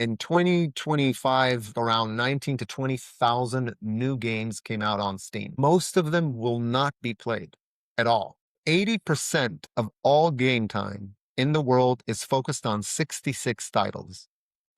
In 2025, around 19 to 20,000 new games came out on Steam. Most of them will not be played at all. 80% of all game time in the world is focused on 66 titles.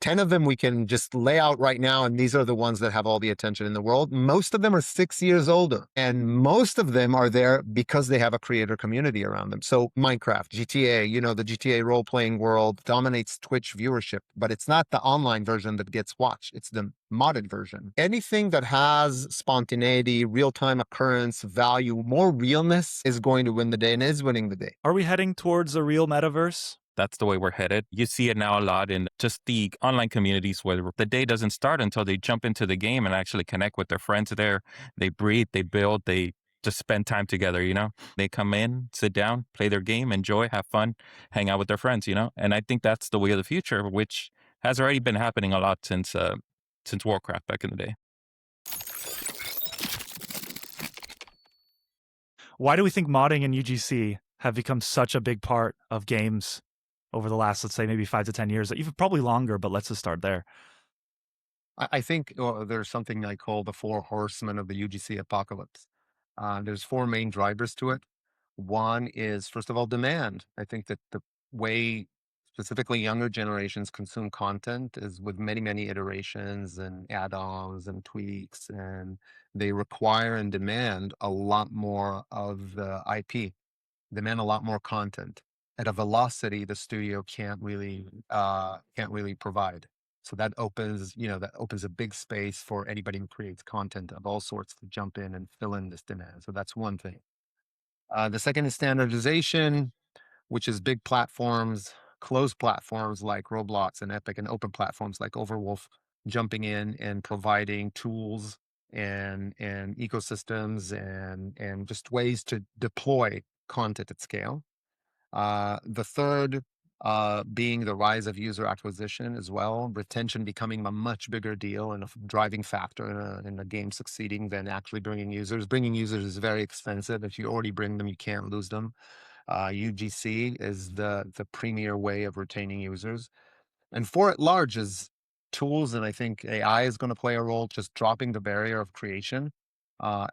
10 of them we can just lay out right now, and these are the ones that have all the attention in the world. Most of them are 6 years older, and most of them are there because they have a creator community around them. So Minecraft, GTA, the GTA role-playing world dominates Twitch viewership, but it's not the online version that gets watched. It's the modded version. Anything that has spontaneity, real-time occurrence, value, more realness is going to win the day and is winning the day. Are we heading towards a real metaverse? That's the way we're headed. You see it now a lot in just the online communities where the day doesn't start until they jump into the game and actually connect with their friends there. They breathe, they build, they just spend time together, They come in, sit down, play their game, enjoy, have fun, hang out with their friends, And I think that's the way of the future, which has already been happening a lot since Warcraft back in the day. Why do we think modding and UGC have become such a big part of games over the last, let's say, maybe 5 to 10 years, even probably longer, but let's just start there. I think there's something I call the four horsemen of the UGC apocalypse. There's four main drivers to it. One is, first of all, demand. I think that the way specifically younger generations consume content is with many, many iterations and add-ons and tweaks, and they require and demand a lot more of the IP, demand a lot more content at a velocity the studio can't really provide. So that opens a big space for anybody who creates content of all sorts to jump in and fill in this demand. So that's one thing. The second is standardization, which is big platforms, closed platforms like Roblox and Epic, and open platforms like Overwolf jumping in and providing tools and ecosystems and just ways to deploy content at scale. The third being the rise of user acquisition as well, retention becoming a much bigger deal and a driving factor in a game succeeding than actually bringing users. Bringing users is very expensive. If you already bring them, you can't lose them. UGC is the premier way of retaining users. And four at large is tools, and I think AI is going to play a role, just dropping the barrier of creation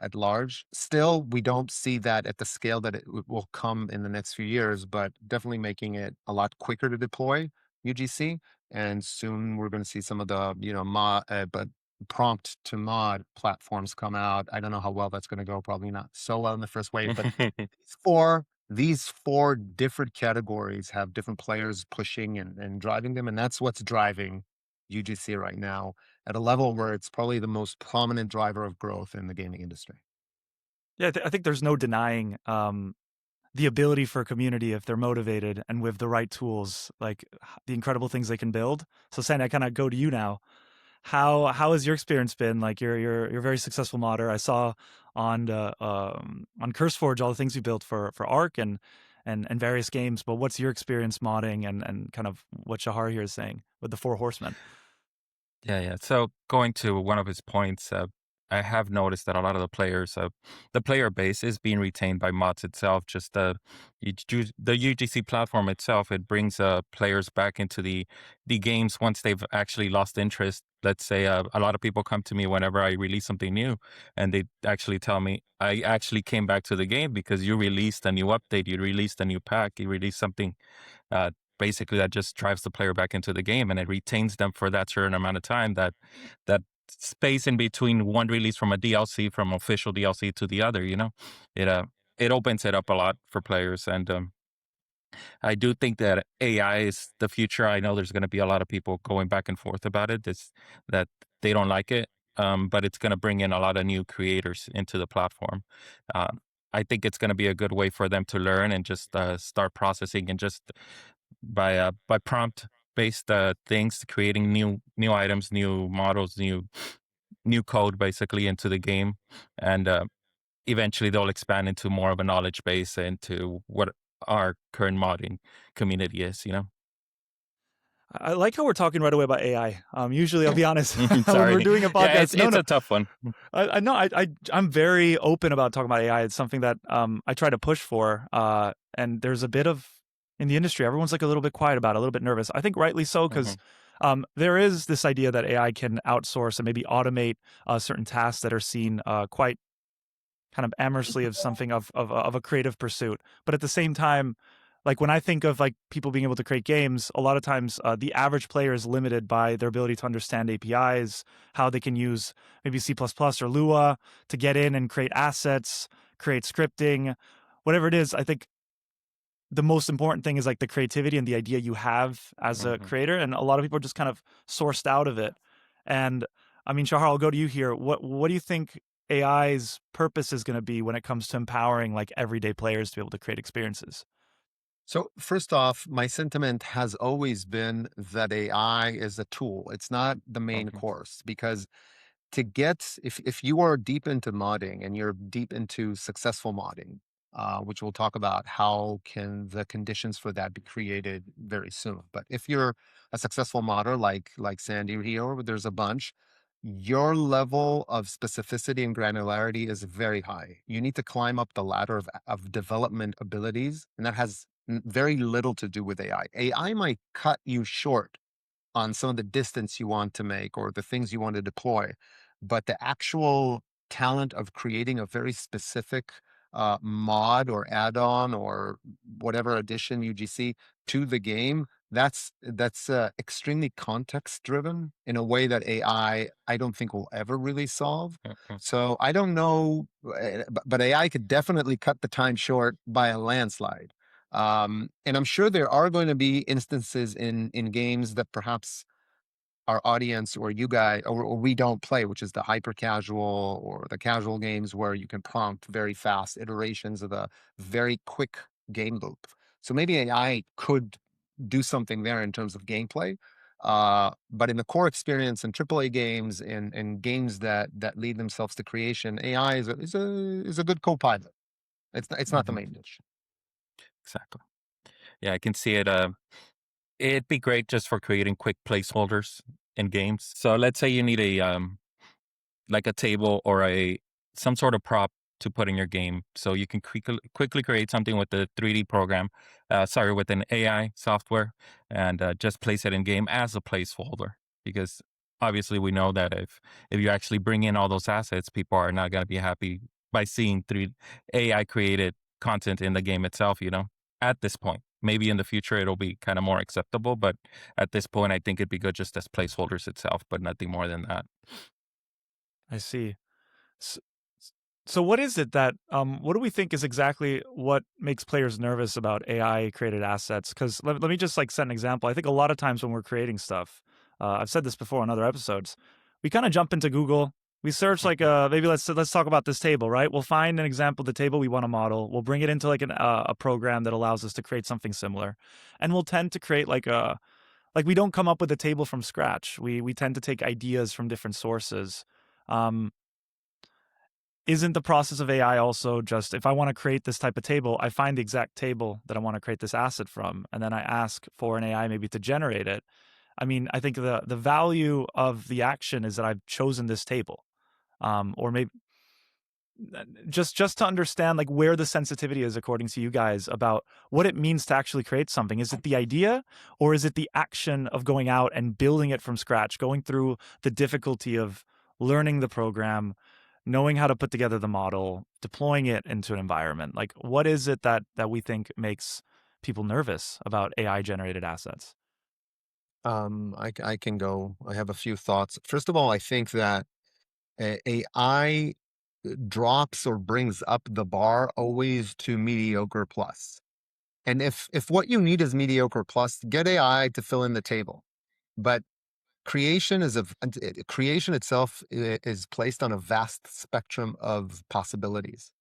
at large. Still, we don't see that at the scale that it will come in the next few years, but definitely making it a lot quicker to deploy UGC. And soon we're going to see some of the, but prompt to mod platforms come out. I don't know how well that's going to go. Probably not so well in the first wave, but these four different categories have different players pushing and driving them. And that's what's driving UGC right now at a level where it's probably the most prominent driver of growth in the gaming industry. Yeah, I think there's no denying the ability for a community, if they're motivated and with the right tools, like the incredible things they can build. So Sandi, I kind of go to you now. How has your experience been? Like you're a very successful modder. I saw on CurseForge all the things you built for Arc and various games. But what's your experience modding and kind of what Shahar here is saying with the Four Horsemen? Yeah. So going to one of his points, I have noticed that a lot of the players, the player base is being retained by mods itself. Just the UGC platform itself, it brings players back into the games once they've actually lost interest. Let's say a lot of people come to me whenever I release something new, and they actually tell me, I actually came back to the game because you released a new update, you released a new pack, you released something basically that just drives the player back into the game, and it retains them for that certain amount of time. That space in between one release from a DLC, from official DLC to the other, it opens it up a lot for players. And I do think that AI is the future. I know there's going to be a lot of people going back and forth about it, that they don't like it, but it's going to bring in a lot of new creators into the platform. I think it's going to be a good way for them to learn and just start processing, and just by prompt based things, creating new items, new models, new code basically into the game, and eventually they'll expand into more of a knowledge base into what our current modding community is. I like how we're talking right away about AI. Usually, I'll be honest, when Sorry. we're doing a podcast, Yeah, it's a tough one. I know. I'm very open about talking about AI. It's something that I try to push for. And there's a bit of in the industry, everyone's like a little bit quiet about it, a little bit nervous. I think rightly so, because There is this idea that AI can outsource and maybe automate certain tasks that are seen quite kind of amorously of something of a creative pursuit. But at the same time, like when I think of like people being able to create games, a lot of times the average player is limited by their ability to understand APIs, how they can use maybe C++ or Lua to get in and create assets, create scripting, whatever it is. I think the most important thing is like the creativity and the idea you have as a Hmm. creator, and a lot of people are just kind of sourced out of it. And I mean, Shahar, I'll go to you here. What do you think AI's purpose is going to be when it comes to empowering like everyday players to be able to create experiences? So, first off, my sentiment has always been that AI is a tool. It's not the main Okay. course because to get if you are deep into modding and you're deep into successful modding, which we'll talk about how can the conditions for that be created very soon. But if you're a successful modder like Sandy here, there's a bunch. Your level of specificity and granularity is very high. You need to climb up the ladder of development abilities, and that has very little to do with AI. AI might cut you short on some of the distance you want to make or the things you want to deploy. But the actual talent of creating a very specific mod or add-on or whatever addition UGC to the game, that's extremely context driven in a way that I don't think will ever really solve. Mhm. So I don't know, but AI could definitely cut the time short by a landslide. And I'm sure there are going to be instances in games that perhaps our audience or you guys or we don't play, which is the hyper casual or the casual games where you can prompt very fast iterations of a very quick game loop. So maybe AI could do something there in terms of gameplay. But in the core experience in AAA games and games that lead themselves to creation, AI is a good co-pilot. It's not the Hmm. main dish. Exactly. Yeah, I can see it. It'd be great just for creating quick placeholders in games. So let's say you need a like a table or a some sort of prop to put in your game, so you can quickly create something with the 3D program, sorry, with an AI software, and just place it in game as a placeholder. Because obviously, we know that if you actually bring in all those assets, people are not going to be happy by seeing 3 AI created content in the game itself. At this point. Maybe in the future it'll be kind of more acceptable, but at this point, I think it'd be good just as placeholders itself, but nothing more than that. I see. S- So what is it that what do we think is exactly what makes players nervous about AI created assets? Because let me just like set an example. I think a lot of times when we're creating stuff, I've said this before on other episodes, we kind of jump into Google. We search like maybe let's talk about this table, right? We'll find an example of the table we want to model. We'll bring it into like a program that allows us to create something similar, and we'll tend to create like we don't come up with a table from scratch. We tend to take ideas from different sources. Um, isn't the process of AI also just if I want to create this type of table, I find the exact table that I want to create this asset from, and then I ask for an AI maybe to generate it. I mean, I think the value of the action is that I've chosen this table, or maybe just to understand like where the sensitivity is according to you guys about what it means to actually create something. Is it the idea or is it the action of going out and building it from scratch, going through the difficulty of learning the program, knowing how to put together the model, deploying it into an environment? Like what is it that we think makes people nervous about AI generated assets? I can go. I have a few thoughts. First of all, I think that AI drops or brings up the bar always to mediocre plus. And if what you need is mediocre plus, get AI to fill in the table. But creation itself is placed on a vast spectrum of possibilities.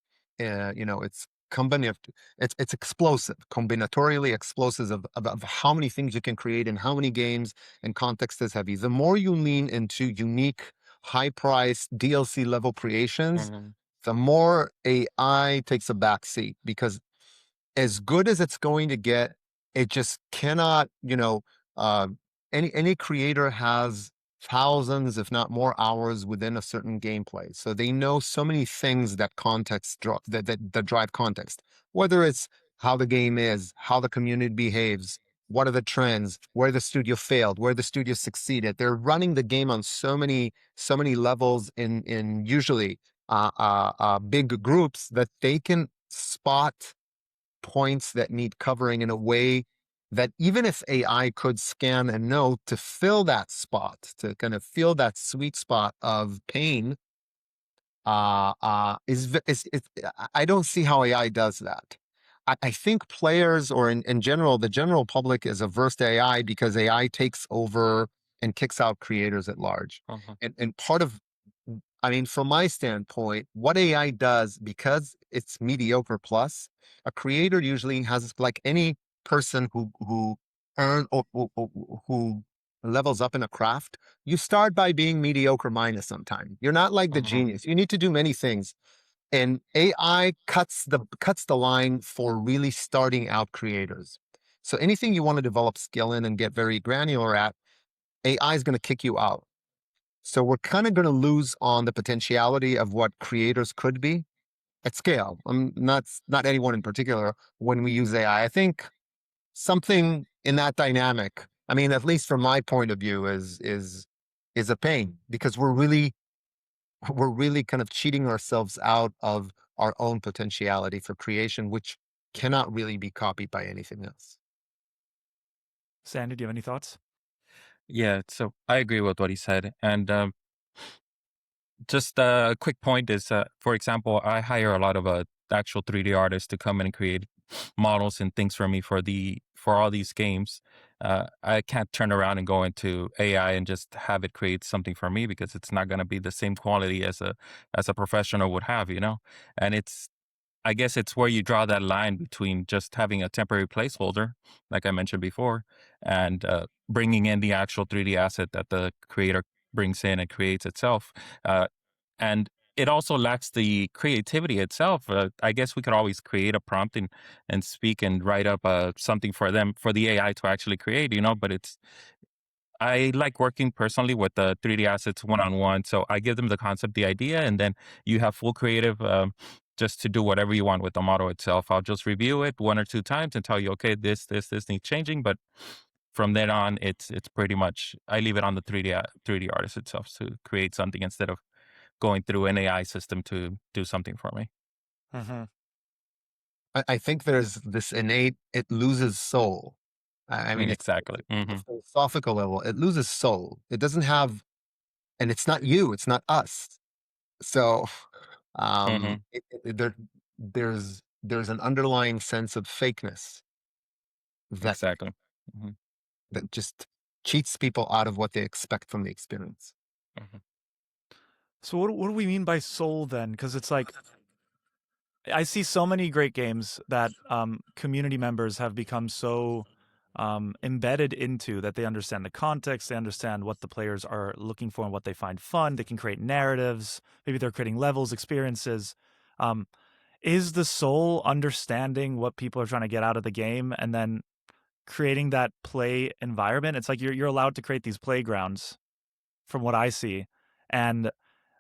It's it's explosive, combinatorially explosive of how many things you can create and how many games and context is heavy. The more you lean into unique, high price DLC level creations, Mhm. the more AI takes a back seat because as good as it's going to get, it just cannot, uh, any creator has thousands, if not more hours within a certain gameplay. So they know so many things that that drive context, whether it's how the game is, how the community behaves, what are the trends, where the studio failed, where the studio succeeded. They're running the game on so many levels in usually big groups that they can spot points that need covering in a way that even if AI could scan and know to fill that spot, to kind of fill that sweet spot of pain, I don't see how AI does that. I think players, or in general, the general public is averse to AI because AI takes over and kicks out creators at large. Mhm. And part of, I mean, from my standpoint, what AI does, because it's mediocre plus, a creator usually has, like any person who earn or who levels up in a craft, you start by being mediocre minus sometime. You're not like the Mhm. genius. You need to do many things. And AI cuts the line for really starting out creators. So anything you want to develop skill in and get very granular at, AI is going to kick you out. So we're kind of going to lose on the potentiality of what creators could be at scale. Not anyone in particular when we use AI. I think something in that dynamic, I mean, at least from my point of view, is a pain because we're really kind of cheating ourselves out of our own potentiality for creation, which cannot really be copied by anything else. Sandy, do you have any thoughts? Yeah, so I agree with what he said. And just a quick point is, for example, I hire a lot of actual 3D artists to come in and create models and things for me for all these games. I can't turn around and go into AI and just have it create something for me because it's not going to be the same quality as a professional would have, you know. And it's I guess it's where you draw that line between just having a temporary placeholder, like I mentioned before, and bringing in the actual 3D asset that the creator brings in and creates itself. And it also lacks the creativity itself. I guess we could always create a prompt and speak and write up something for them, for the AI to actually create, you know, but I like working personally with the 3D assets one on one. So I give them the concept, the idea, and then you have full creative just to do whatever you want with the model itself. I'll just review it one or two times and tell you, okay, this needs changing. But from then on, it's pretty much I leave it on the 3D artist itself to create something instead of going through an AI system to do something for me. Mm-hmm. I think there's this innate, it loses soul. I mean, Exactly. a Hmm. philosophical level, it loses soul. It doesn't have, and it's not you, it's not us. So, Hmm. there's an underlying sense of fakeness that Exactly. Hmm. just cheats people out of what they expect from the experience. Hmm. So what do we mean by soul then? Because it's like I see so many great games that community members have become so embedded into that they understand the context, they understand what the players are looking for and what they find fun. They can create narratives. Maybe they're creating levels, experiences. Um, is the soul understanding what people are trying to get out of the game and then creating that play environment? It's like you're allowed to create these playgrounds, from what I see, and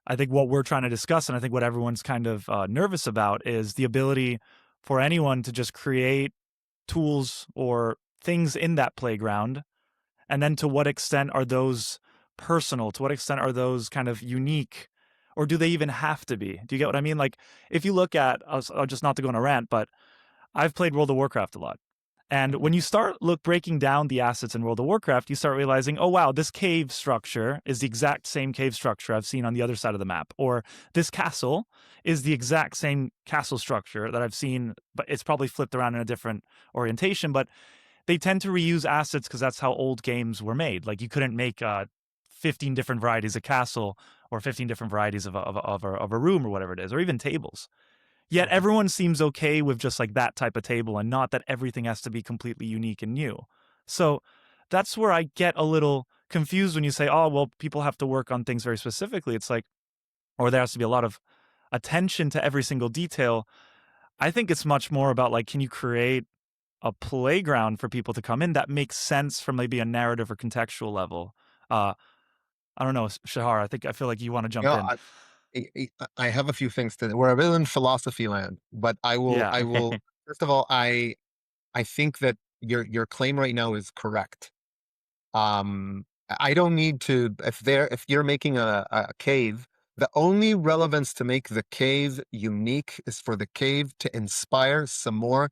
I think what we're trying to discuss, and I think what everyone's kind of nervous about, is the ability for anyone to just create tools or things in that playground. And then to what extent are those personal? To what extent are those kind of unique? Or do they even have to be? Do you get what I mean? Like, if you look at, I'll just not to go on a rant, but I've played World of Warcraft a lot. And when you start breaking down the assets in World of Warcraft, you start realizing, oh wow, this cave structure is the exact same cave structure I've seen on the other side of the map, or this castle is the exact same castle structure that I've seen, but it's probably flipped around in a different orientation. But they tend to reuse assets because that's how old games were made. Like you couldn't make 15 different varieties of castle or 15 different varieties of a room or whatever it is, or even tables. Yet Mhm. everyone seems okay with just like that type of table and not that everything has to be completely unique and new. So that's where I get a little confused when you say, oh, well, people have to work on things very specifically. It's like, or there has to be a lot of attention to every single detail. I think it's much more about like, can you create a playground for people to come in that makes sense from maybe a narrative or contextual level? Uh, I don't know, Shahar, I feel like you want to You jump know, in. I have a few things to. We're a bit in philosophy land, but Yeah. I will. First of all, I think that your claim right now is correct. I don't need to, if you're making a cave, the only relevance to make the cave unique is for the cave to inspire some more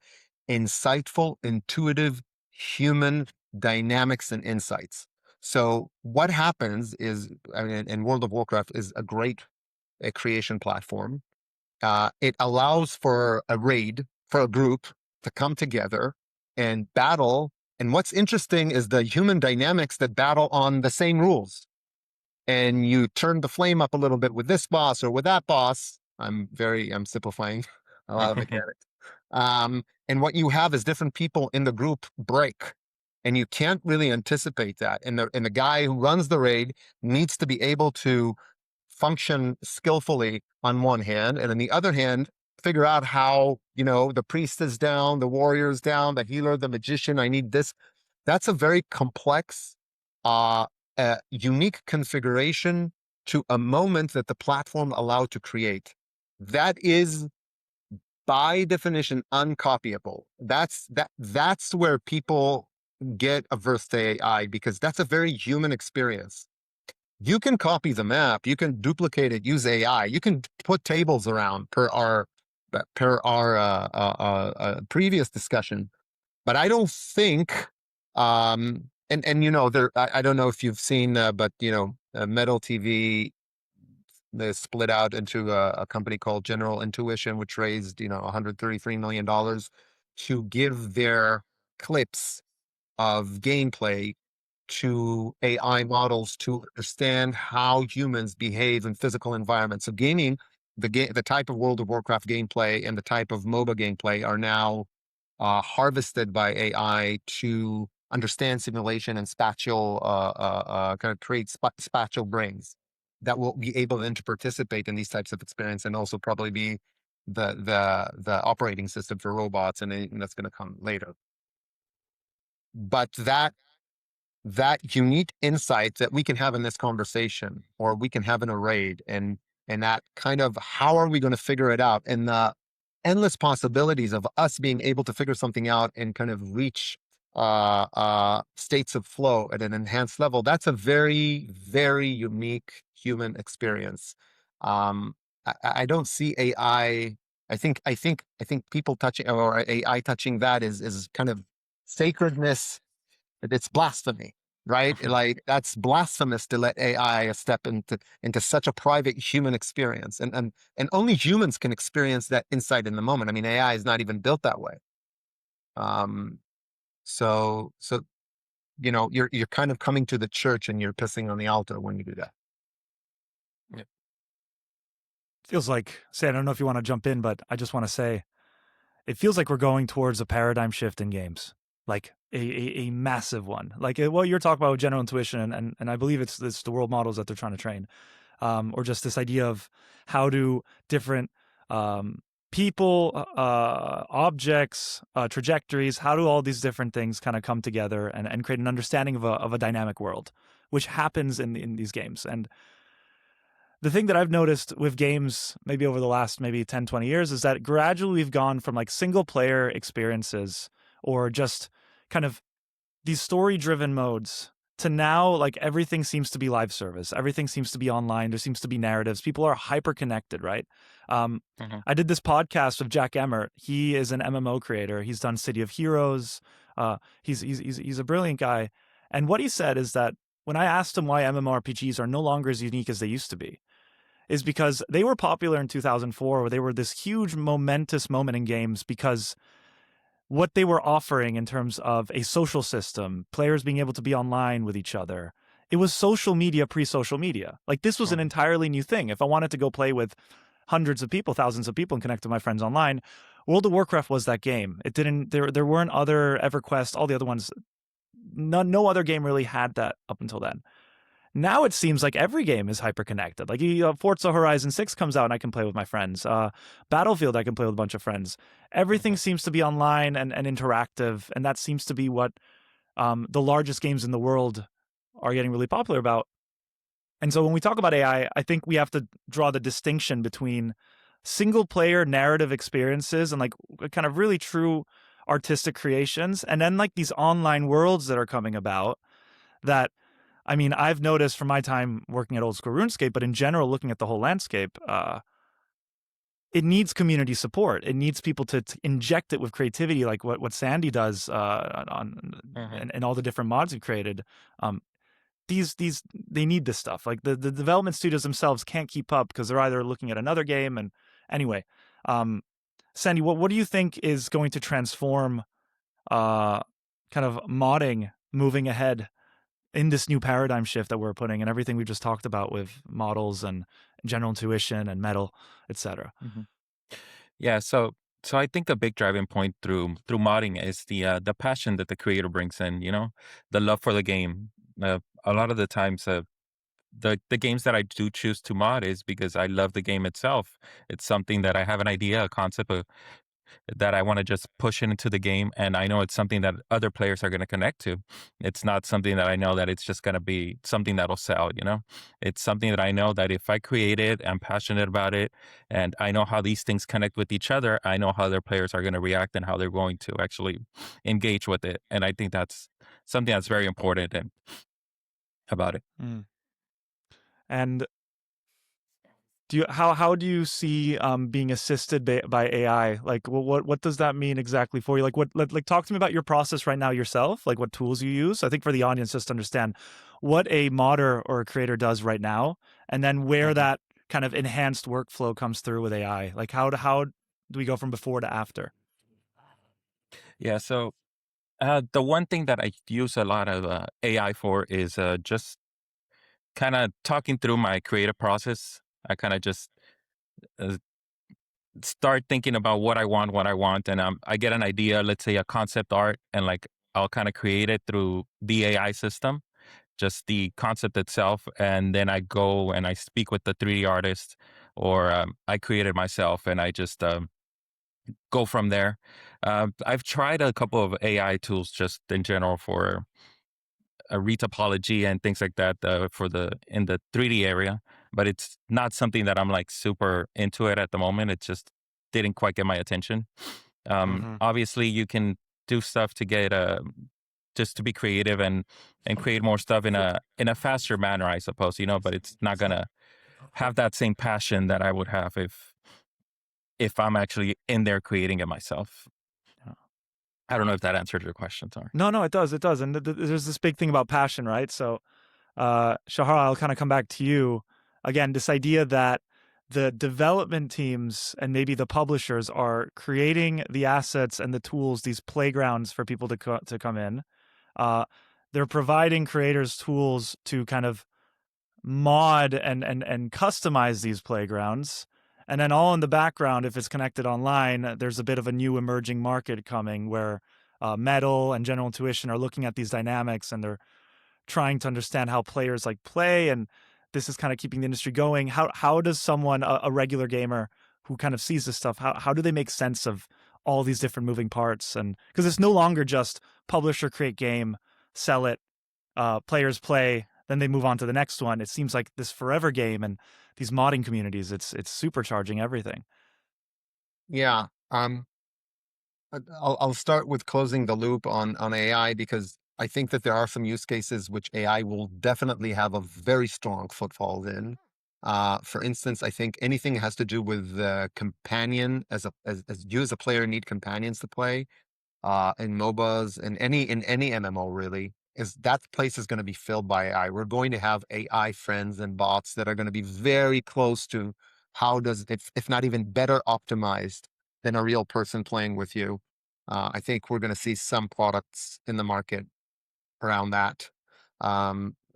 insightful, intuitive human dynamics and insights. So what happens is, I mean, and World of Warcraft is a great creation platform. It allows for a raid, for a group to come together and battle. And what's interesting is the human dynamics that battle on the same rules. And you turn the flame up a little bit with this boss or with that boss. I'm simplifying a lot of mechanics. And what you have is different people in the group break. And you can't really anticipate that. And the guy who runs the raid needs to be able to function skillfully on one hand, and on the other hand, figure out how, the priest is down, the warrior is down, the healer, the magician, I need this. That's a very complex, unique configuration to a moment that the platform allowed to create. That is by definition uncopyable. That's where people get averse to AI, because that's a very human experience. You can copy the map, you can duplicate it, use AI, you can put tables around per our previous discussion. But I don't think, and there, I don't know if you've seen, but Metal TV, they split out into a company called General Intuition, which raised $133 million to give their clips of gameplay to AI models to understand how humans behave in physical environments. So gaming, the type of World of Warcraft gameplay and the type of MOBA gameplay are now harvested by AI to understand simulation and spatial, kind of create spatial brains that will be able then to participate in these types of experience, and also probably be the operating system for robots, and that's going to come later. But that unique insight that we can have in this conversation, or we can have in a raid, and that kind of, how are we going to figure it out, and the endless possibilities of us being able to figure something out and kind of reach states of flow at an enhanced level. That's a very, very unique human experience. I don't see AI. I think people touching, or AI touching that is kind of sacredness. It's blasphemy, right? Like, that's blasphemous to let AI step into such a private human experience, and only humans can experience that insight in the moment. I mean, AI is not even built that way. Um, so you're kind of coming to the church and you're pissing on the altar when you do that. Yeah. Feels like, say, I don't know if you want to jump in, but I just want to say, it feels like we're going towards a paradigm shift in games, like a massive one. Like what you're talking about with general intuition, and I believe it's the world models that they're trying to train, or just this idea of how do different people, objects, trajectories, how do all these different things kind of come together and create an understanding of a dynamic world, which happens in these games. And the thing that I've noticed with games, maybe over the last maybe 10, 20 years, is that gradually we've gone from like single player experiences, or just kind of these story driven modes, to now like everything seems to be live service. Everything seems to be online. There seems to be narratives. People are hyper connected, right? I did this podcast with Jack Emmert. He is an MMO creator. He's done City of Heroes. He's a brilliant guy. And what he said is that when I asked him why MMORPGs are no longer as unique as they used to be, is because they were popular in 2004, where they were this huge momentous moment in games, because what they were offering in terms of a social system, players being able to be online with each other, it was social media pre-social media. Like, this was an entirely new thing. If I wanted to go play with hundreds of people, thousands of people, and connect to my friends online, World of Warcraft was that game. It didn't. There weren't other EverQuest, all the other ones. No other game really had that up until then. Now it seems like every game is hyper-connected. Like Forza Horizon 6 comes out and I can play with my friends. Battlefield, I can play with a bunch of friends. Everything seems to be online and interactive, and that seems to be what the largest games in the world are getting really popular about. And so when we talk about AI, I think we have to draw the distinction between single-player narrative experiences and like kind of really true artistic creations, and then like these online worlds that are coming about that, I mean, I've noticed from my time working at Old School RuneScape, but in general, looking at the whole landscape, it needs community support. It needs people to inject it with creativity, like what Sandi does Mhm. and all the different mods he created. Um, these they need this stuff. Like the development studios themselves can't keep up because they're either looking at another game. And anyway, um, Sandi, what do you think is going to transform kind of modding moving ahead in this new paradigm shift that we're putting and everything we just talked about with models and general intuition and metal, etc. Mhm. Yeah, so I think a big driving point through modding is the passion that the creator brings in, the love for the game. A lot of the times, the games that I do choose to mod is because I love the game itself. It's something that I have an idea, a concept that I want to just push into the game, and I know it's something that other players are going to connect to. It's not something that I know that it's just going to be something that'll sell. It's something that I know that if I create it, I'm passionate about it, and I know how these things connect with each other. I know how other players are going to react and how they're going to actually engage with it. And I think that's something that's very important about it. Mm. And do you how do you see being assisted by AI? Like what does that mean exactly for you? Like like talk to me about your process right now yourself, like what tools you use. I think for the audience just to understand what a modder or a creator does right now, and then where Mhm. that kind of enhanced workflow comes through with AI. Like how do we go from before to after? Yeah, so the one thing that I use a lot of AI for is just kind of talking through my creative process. I kind of just uh, start thinking about what I want, and I get an idea, let's say a concept art, and like I'll kind of create it through the AI system, just the concept itself, and then I go and I speak with the 3D artist, or I create it myself, and I just go from there. I've tried a couple of AI tools just in general for retopology and things like that for the in the 3D area, but it's not something that I'm like super into it at the moment. It just didn't quite get my attention. Mm-hmm. Obviously, you can do stuff to get just to be creative and create more stuff in a faster manner, I suppose. But it's not gonna have that same passion that I would have if I'm actually in there creating it myself. I don't know if that answered your question. Sorry. No, it does. It does. And there's this big thing about passion, right? So, Shahar, I'll kind of come back to you again. This idea that the development teams and maybe the publishers are creating the assets and the tools, these playgrounds for people to come in. Uh, they're providing creators tools to kind of mod and customize these playgrounds. And then all in the background, if it's connected online, there's a bit of a new emerging market coming where Metal and General Intuition are looking at these dynamics and they're trying to understand how players like play. And this is kind of keeping the industry going. How does someone, a regular gamer who kind of sees this stuff, how do they make sense of all these different moving parts? And because it's no longer just publish or create game, sell it, players play, then they move on to the next one. It seems like this forever game and these modding communities, it's supercharging everything. Yeah. I'll start with closing the loop on AI because I think that there are some use cases which AI will definitely have a very strong foothold in. For instance, I think anything has to do with the companion as you as a player need companions to play in MOBAs and any MMO really is that place is going to be filled by AI. We're going to have AI friends and bots that are going to be very close to how does if not even better optimized than a real person playing with you. I think we're going to see some products in the market around that.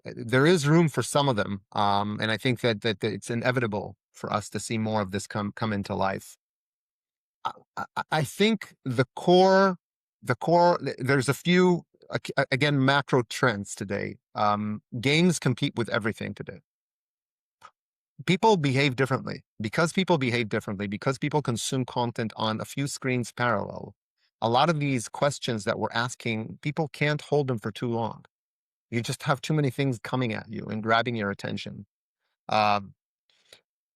There is room for some of them, and I think that it's inevitable for us to see more of this come into life. I think there's a few again macro trends today. Games compete with everything today. People behave differently because people consume content on a few screens parallel. A lot of these questions that we're asking, people can't hold them for too long. You just have too many things coming at you and grabbing your attention. Um,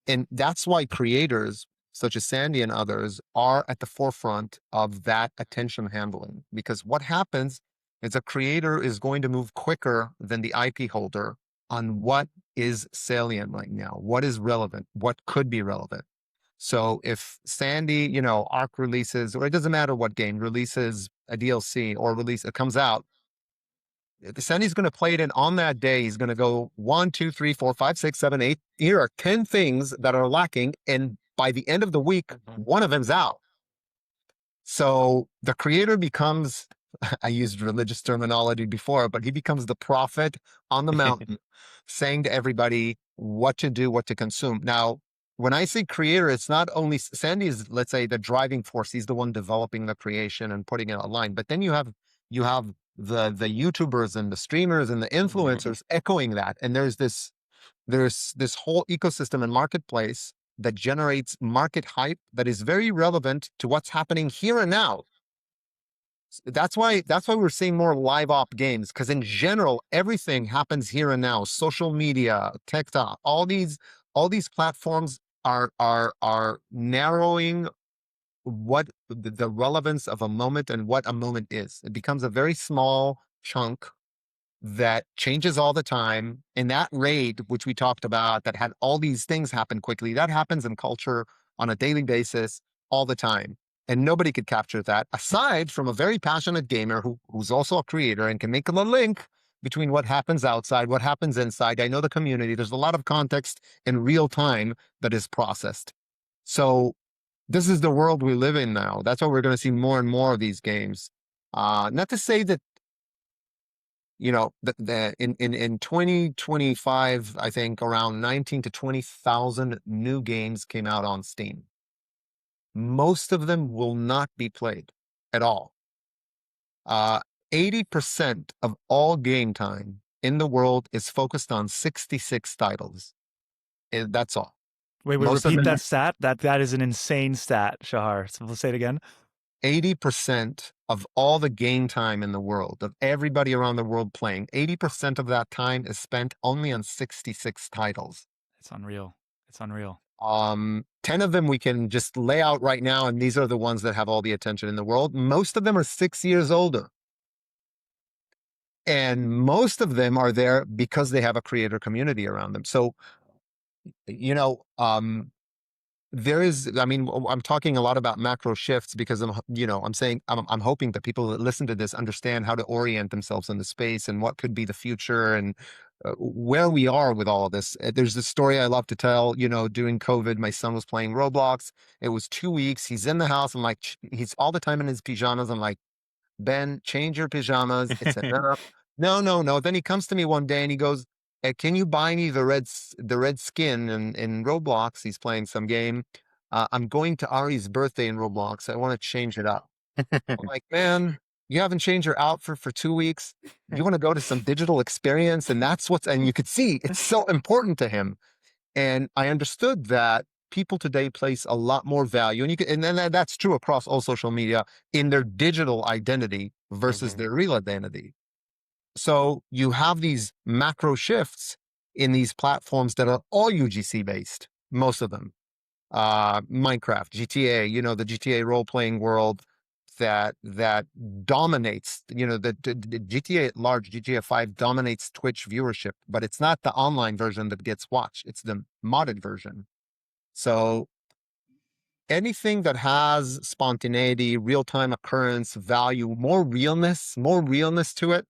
and that's why creators such as Sandy and others, are at the forefront of that attention handling. Because what happens is a creator is going to move quicker than the IP holder on what is salient right now, what is relevant, what could be relevant. So if Sandy, Arc releases, or it doesn't matter what game releases a DLC or it comes out, Sandy's going to play it in on that day. He's going to go 1, 2, 3, 4, 5, 6, 7, 8. Here are 10 things that are lacking. And by the end of the week, one of them's out. So the creator becomes, I used religious terminology before, but he becomes the prophet on the mountain, saying to everybody what to do, what to consume. Now, when I say creator, it's not only Sandy is, let's say, the driving force. He's the one developing the creation and putting it online. But then you have the YouTubers and the streamers and the influencers echoing that. And there's this whole ecosystem and marketplace that generates market hype that is very relevant to what's happening here and now. That's why we're seeing more live op games, because in general everything happens here and now. Social media, TikTok, all these platforms are narrowing what the relevance of a moment and what a moment is. It becomes a very small chunk that changes all the time. And that raid, which we talked about, that had all these things happen quickly, that happens in culture on a daily basis all the time. And nobody could capture that aside from a very passionate gamer who's also a creator and can make a link between what happens outside, what happens inside. I know the community, there's a lot of context in real time that is processed. So this is the world we live in now. That's why we're going to see more and more of these games. Not to say that, in 2025, I think around 19 to 20,000 new games came out on Steam. Most of them will not be played at all. 80% of all game time in the world is focused on 66 titles. That's all. Wait, Most of repeat them, that stat. That is an insane stat, Shahar. So we'll say it again. 80% of all the game time in the world, of everybody around the world playing, 80% of that time is spent only on 66 titles. It's unreal. It's unreal. 10 of them we can just lay out right now, and these are the ones that have all the attention in the world. Most of them are 6 years older. And most of them are there because they have a creator community around them. So, I'm talking a lot about macro shifts because I'm hoping that people that listen to this understand how to orient themselves in the space and what could be the future and where we are with all of this. There's this story I love to tell. During COVID, my son was playing Roblox. It was 2 weeks. He's in the house. I'm like, he's all the time in his pajamas. I'm like, Ben, change your pajamas. It's enough. No, no, no. Then he comes to me one day and he goes, can you buy me the red skin in Roblox? He's playing some game. I'm going to Ari's birthday in Roblox. I want to change it up. I'm like, man, you haven't changed your outfit for 2 weeks. You want to go to some digital experience, and and you could see it's so important to him. And I understood that people today place a lot more value, and then that's true across all social media, in their digital identity versus their real identity. So you have these macro shifts in these platforms that are all UGC based, most of them. Minecraft, GTA, the GTA role-playing world that dominates, the GTA at large, GTA 5 dominates Twitch viewership, but it's not the online version that gets watched. It's the modded version. So anything that has spontaneity, real-time occurrence, value, more realness to it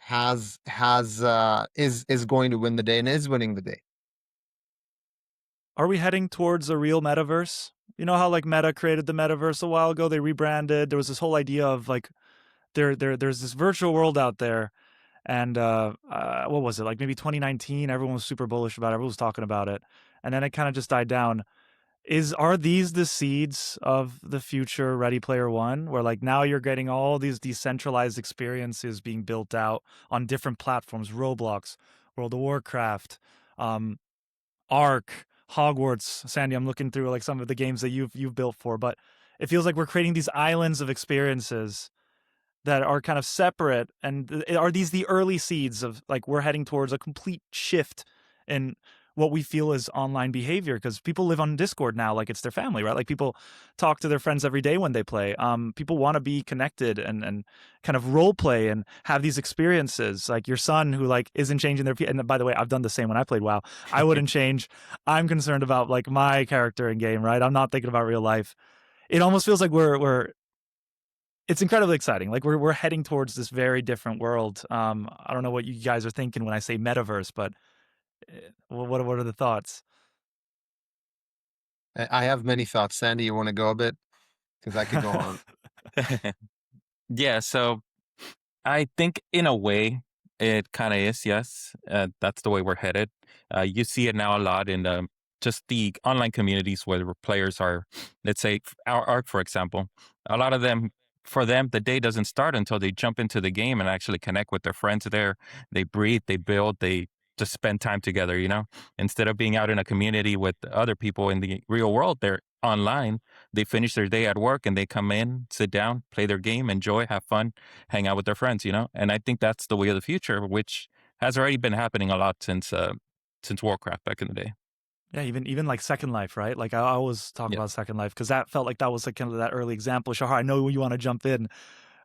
is going to win the day and is winning the day. Are we heading towards a real metaverse? You know how Meta created the metaverse a while ago? They rebranded. There was this whole idea of there's this virtual world out there, and what was it, maybe 2019? Everyone was super bullish about it. Everyone was talking about it, and then it kind of just died down. Are these the seeds of the future Ready Player One, where now you're getting all these decentralized experiences being built out on different platforms, Roblox, World of Warcraft, Arc, Hogwarts? Sandy, I'm looking through some of the games that you've built for, but it feels like we're creating these islands of experiences that are kind of separate. And are these the early seeds of we're heading towards a complete shift in what we feel is online behavior, because people live on Discord now like it's their family, right? Like people talk to their friends every day when they play. People want to be connected and kind of role play and have these experiences. Like your son who like isn't changing their and by the way, I've done the same when I played WoW. I wouldn't change. I'm concerned about like my character in game, right? I'm not thinking about real life. It almost feels like we're it's incredibly exciting. Like we're heading towards this very different world. I don't know what you guys are thinking when I say metaverse, but what are the thoughts? I have many thoughts. Sandy, you want to go a bit? Because I could go on. Yeah, so I think in a way it kind of is, yes. That's the way we're headed. You see it now a lot in just the online communities where players are, let's say, our ARC, for example. A lot of them, for them, the day doesn't start until they jump into the game and actually connect with their friends there. They breathe, they build, they just spend time together, Instead of being out in a community with other people in the real world, they're online. They finish their day at work and they come in, sit down, play their game, enjoy, have fun, hang out with their friends. And I think that's the way of the future, which has already been happening a lot since Warcraft back in the day. Yeah, even like Second Life, right? Like I always talk Yeah. about Second Life because that felt like that was like kind of that early example. Shahar, I know you want to jump in,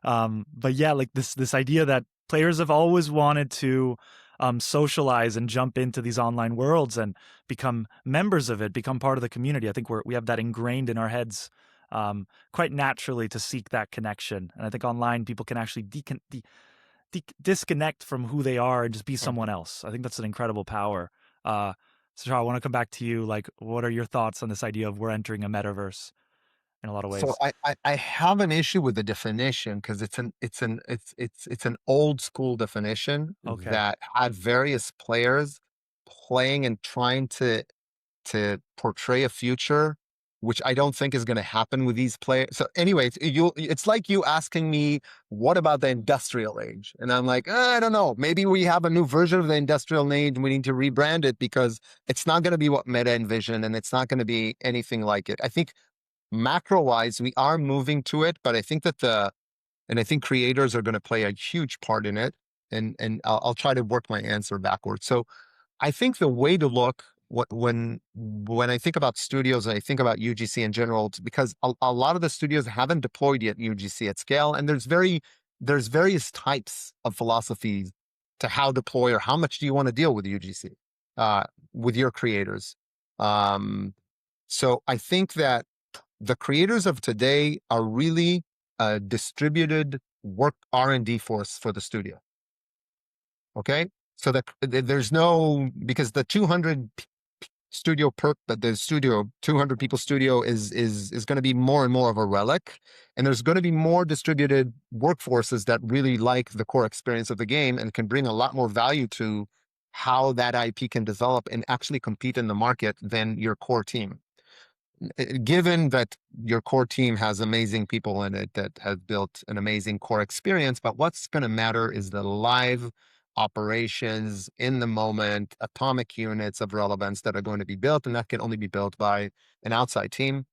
but yeah, like this idea that players have always wanted to socialize and jump into these online worlds and become members of it, become part of the community. I think we have that ingrained in our heads quite naturally to seek that connection. And I think online people can actually disconnect from who they are and just be someone Mhm. else. I think that's an incredible power. So Shahar, I want to come back to you. Like, what are your thoughts on this idea of we're entering a metaverse in a lot of So ways? I have an issue with the definition because it's an old school definition Okay. that had various players playing and trying to portray a future, which I don't think is going to happen with these players. So, anyways, it's like you asking me, what about the industrial age? And I'm like, I don't know. Maybe we have a new version of the industrial age and we need to rebrand it because it's not going to be what Meta envisioned and it's not going to be anything like it. I think macro wise, we are moving to it, but I think and I think creators are going to play a huge part in it. And I'll try to work my answer backwards. So I think the way to look when I think about studios and I think about UGC in general, it's because a lot of the studios haven't deployed yet UGC at scale, and there's various types of philosophies to how deploy or how much do you want to deal with UGC with your creators. Um, so I think that the creators of today are really a distributed work R&D force for the studio. Okay, so there's no because the 200 studio the studio 200 people studio is going to be more and more of a relic, and there's going to be more distributed workforces that really like the core experience of the game and can bring a lot more value to how that IP can develop and actually compete in the market than your core team. Given that your core team has amazing people in it that have built an amazing core experience, but what's going to matter is the live operations in the moment, atomic units of relevance that are going to be built, and that can only be built by an outside team,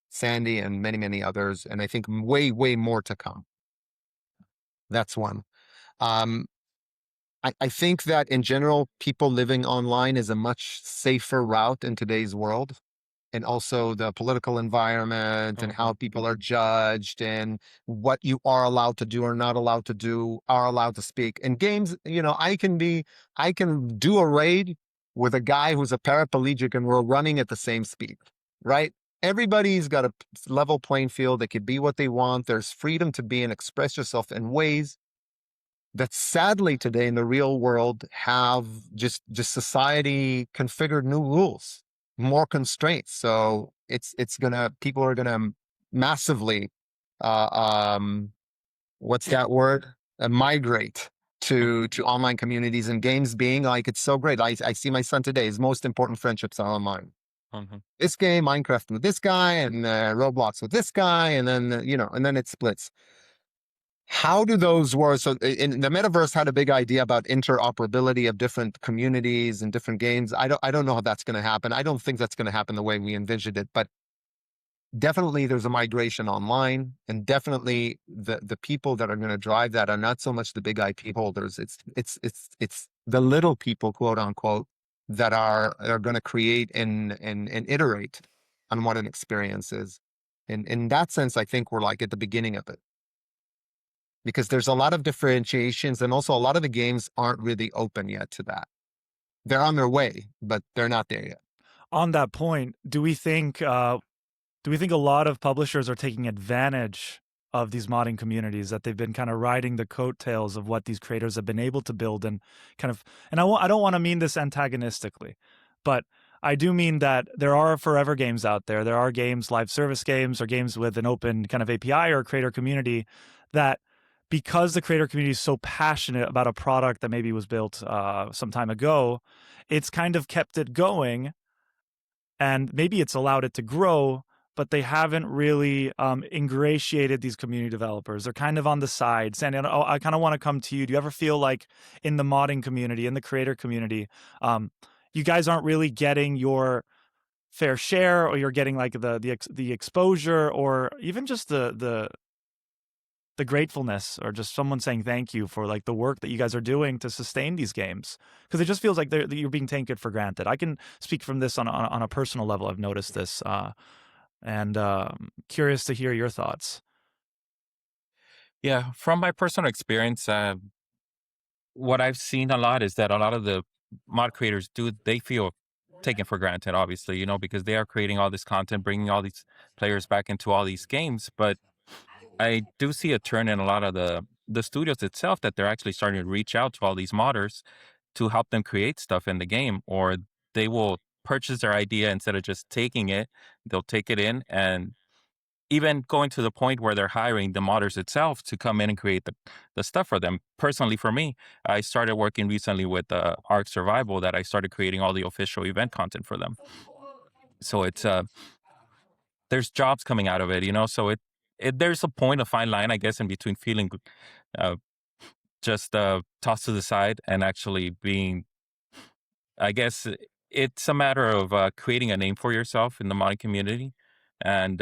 Sandy and many, many others, and I think way, way more to come. That's one. Um, I think that in general, people living online is a much safer route in today's world, and also the political environment and how Mhm. people are judged and what you are allowed to do or not allowed to do, are allowed to speak. In games, I can do a raid with a guy who's a paraplegic and we're running at the same speed, right? Everybody's got a level playing field. They could be what they want. There's freedom to be and express yourself in ways that sadly today in the real world have just society configured new rules, more constraints. So it's gonna people are gonna massively uh what's that word? Migrate to online communities and games being like it's so great. I see my son today, his most important friendships are online. Mhm. This game, Minecraft with this guy, and Roblox with this guy, and then and then it splits. How do those work? So in the metaverse had a big idea about interoperability of different communities and different games. I don't know how that's going to happen. I don't think that's going to happen the way we envisioned it, but definitely there's a migration online, and definitely the people that are going to drive that are not so much the big IP holders. It's the little people, quote unquote, that are going to create and iterate on what an experience is. And in that sense, I think we're like at the beginning of it because there's a lot of differentiations, and also a lot of the games aren't really open yet to that. They're on their way, but they're not there yet. On that point, do we think a lot of publishers are taking advantage of these modding communities, that they've been kind of riding the coattails of what these creators have been able to build, and kind of, and I don't want to mean this antagonistically, but I do mean that there are forever games out there. There are games, live service games, or games with an open kind of API or creator community, that because the creator community is so passionate about a product that maybe was built some time ago, it's kind of kept it going, and maybe it's allowed it to grow, but they haven't really ingratiated these community developers. They're kind of on the side. Sandi, I kind of want to come to you. Do you ever feel like in the modding community, in the creator community, you guys aren't really getting your fair share, or you're getting like the exposure, or even just the gratefulness, or just someone saying thank you for like the work that you guys are doing to sustain these games? Because it just feels like you're being taken for granted. I can speak from this on a personal level. I've noticed this, and curious to hear your thoughts. Yeah, from my personal experience, what I've seen a lot is that a lot of the mod creators they feel taken for granted, obviously, because they are creating all this content, bringing all these players back into all these games. But I do see a turn in a lot of the studios itself, that they're actually starting to reach out to all these modders to help them create stuff in the game, or they will purchase their idea instead of just taking it. They'll take it in, and even going to the point where they're hiring the modders itself to come in and create the stuff for them. Personally, for me, I started working recently with Ark Survival, that I started creating all the official event content for them. So it's there's jobs coming out of it, So there's a point, a fine line, I guess, in between feeling uh, just tossed to the side and actually being, I guess, it's a matter of creating a name for yourself in the modding community, and